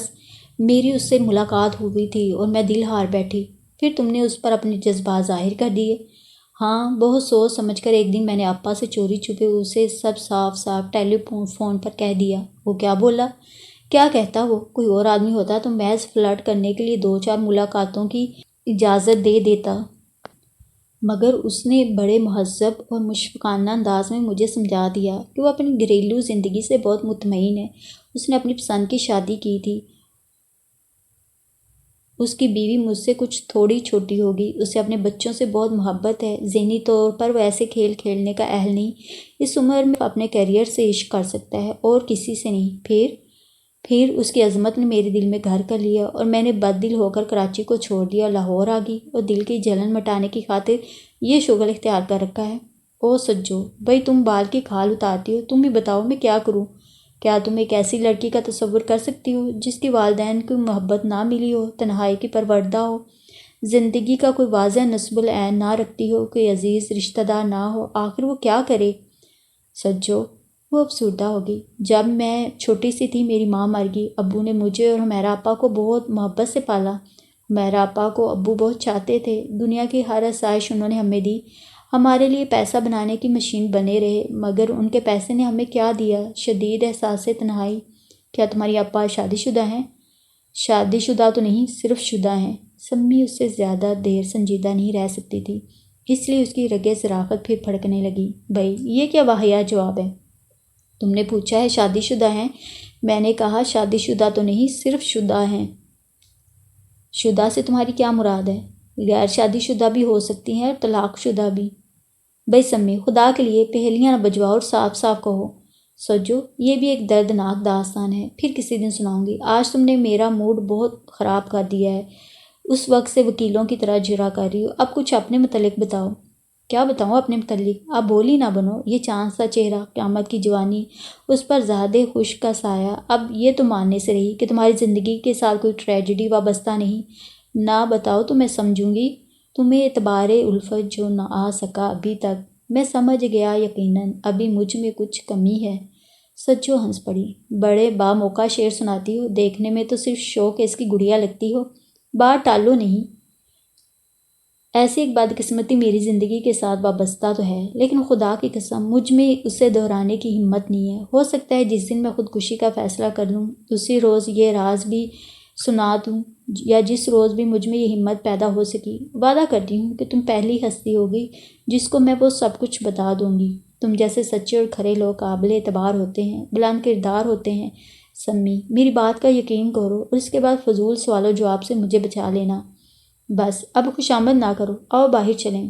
میری اس سے ملاقات ہوئی تھی اور میں دل ہار بیٹھی۔ پھر تم نے اس پر اپنے جذبات ظاہر کر دیے؟ ہاں، بہت سوچ سمجھ کر ایک دن میں نے آپا سے چوری چھپے اسے سب صاف صاف ٹیلی فون پر کہہ دیا۔ وہ کیا بولا؟ کیا کہتا وہ؟ کوئی اور آدمی ہوتا تو محض فلرٹ کرنے کے لیے 2-4 ملاقاتوں کی اجازت دے دیتا، مگر اس نے بڑے مہذب اور مشفقانہ انداز میں مجھے سمجھا دیا کہ وہ اپنی گھریلو زندگی سے بہت مطمئن ہے۔ اس نے اپنی پسند کی شادی کی تھی۔ اس کی بیوی مجھ سے کچھ تھوڑی چھوٹی ہوگی، اسے اپنے بچوں سے بہت محبت ہے، ذہنی طور پر وہ ایسے کھیل کھیلنے کا اہل نہیں، اس عمر میں اپنے کیریئر سے عشق کر سکتا ہے اور کسی سے نہیں۔ پھر اس کی عظمت نے میرے دل میں گھر کر لیا اور میں نے بد دل ہو کر کراچی کو چھوڑ دیا، لاہور آ گئی اور دل کی جلن مٹانے کی خاطر یہ شغل اختیار کر رکھا ہے۔ او سجو بھائی، تم بال کی کھال اتارتی ہو، تم بھی بتاؤ میں کیا کروں؟ کیا تم ایک ایسی لڑکی کا تصور کر سکتی ہو جس کی والدین کو محبت نہ ملی ہو، تنہائی کی پروردہ ہو، زندگی کا کوئی واضح نصب العین نہ رکھتی ہو، کوئی عزیز رشتہ دار نہ ہو؟ آخر وہ کیا کرے؟ سجو، وہ افسردہ ہو گئی۔ جب میں چھوٹی سی تھی میری ماں مر گئی۔ ابو نے مجھے اور ہمیرا آپا کو بہت محبت سے پالا۔ ہمیرا آپا کو ابو بہت چاہتے تھے، دنیا کی ہر آسائش انہوں نے ہمیں دی، ہمارے لیے پیسہ بنانے کی مشین بنے رہے، مگر ان کے پیسے نے ہمیں کیا دیا؟ شدید احساس تنہائی۔ کیا تمہاری آپا شادی شدہ ہیں؟ شادی شدہ تو نہیں، صرف شدہ ہیں۔ سمی اس سے زیادہ دیر سنجیدہ نہیں رہ سکتی تھی، اس لیے اس کی رگیں صراخت پھر پھڑکنے لگی۔ بھائی، یہ کیا واہیات جواب ہے؟ تم نے پوچھا ہے شادی شدہ ہیں، میں نے کہا شادی شدہ تو نہیں، صرف شدہ ہیں۔ شدہ سے تمہاری کیا مراد ہے؟ غیر شادی شدہ بھی ہو سکتی ہیں اور طلاق شدہ بھی۔ بھائی سمی، خدا کے لیے پہیلیاں نہ بجواؤ اور صاف صاف کہو۔ سجو، یہ بھی ایک دردناک داستان ہے، پھر کسی دن سناؤں گی، آج تم نے میرا موڈ بہت خراب کر دیا ہے۔ اس وقت سے وکیلوں کی طرح جرا کر رہی ہو، اب کچھ اپنے متعلق بتاؤ۔ کیا بتاؤں اپنے متعلق؟ اب بولی نہ بنو، یہ چاند سا چہرہ، قیامت کی جوانی، اس پر زہدِ خشک کا سایہ، اب یہ تو ماننے سے رہی کہ تمہاری زندگی کے ساتھ کوئی ٹریجڈی وابستہ نہیں۔ نہ بتاؤ تو میں سمجھوں گی، تمہیں اعتبار الفت جو نہ آ سکا ابھی تک۔ میں سمجھ گیا، یقیناً ابھی مجھ میں کچھ کمی ہے۔ سجو ہنس پڑی۔ بڑے با موقع شعر سناتی ہو، دیکھنے میں تو صرف شوق اس کی گڑیا لگتی ہو، بات ٹالو نہیں۔ ایسی ایک بدقسمتی میری زندگی کے ساتھ وابستہ تو ہے، لیکن خدا کی قسم مجھ میں اسے دہرانے کی ہمت نہیں ہے۔ ہو سکتا ہے جس دن میں خودکشی کا فیصلہ کر لوں، اسی روز یہ راز بھی سنا دوں، یا جس روز بھی مجھ میں یہ ہمت پیدا ہو سکی۔ وعدہ کرتی ہوں کہ تم پہلی ہستی ہوگی جس کو میں وہ سب کچھ بتا دوں گی۔ تم جیسے سچے اور کھرے لوگ قابل اعتبار ہوتے ہیں، بلند کردار ہوتے ہیں۔ سمی، میری بات کا یقین کرو اور اس کے بعد فضول سوال و جواب سے مجھے بچا لینا۔ بس اب خوش آمد نہ کرو، آؤ باہر چلیں۔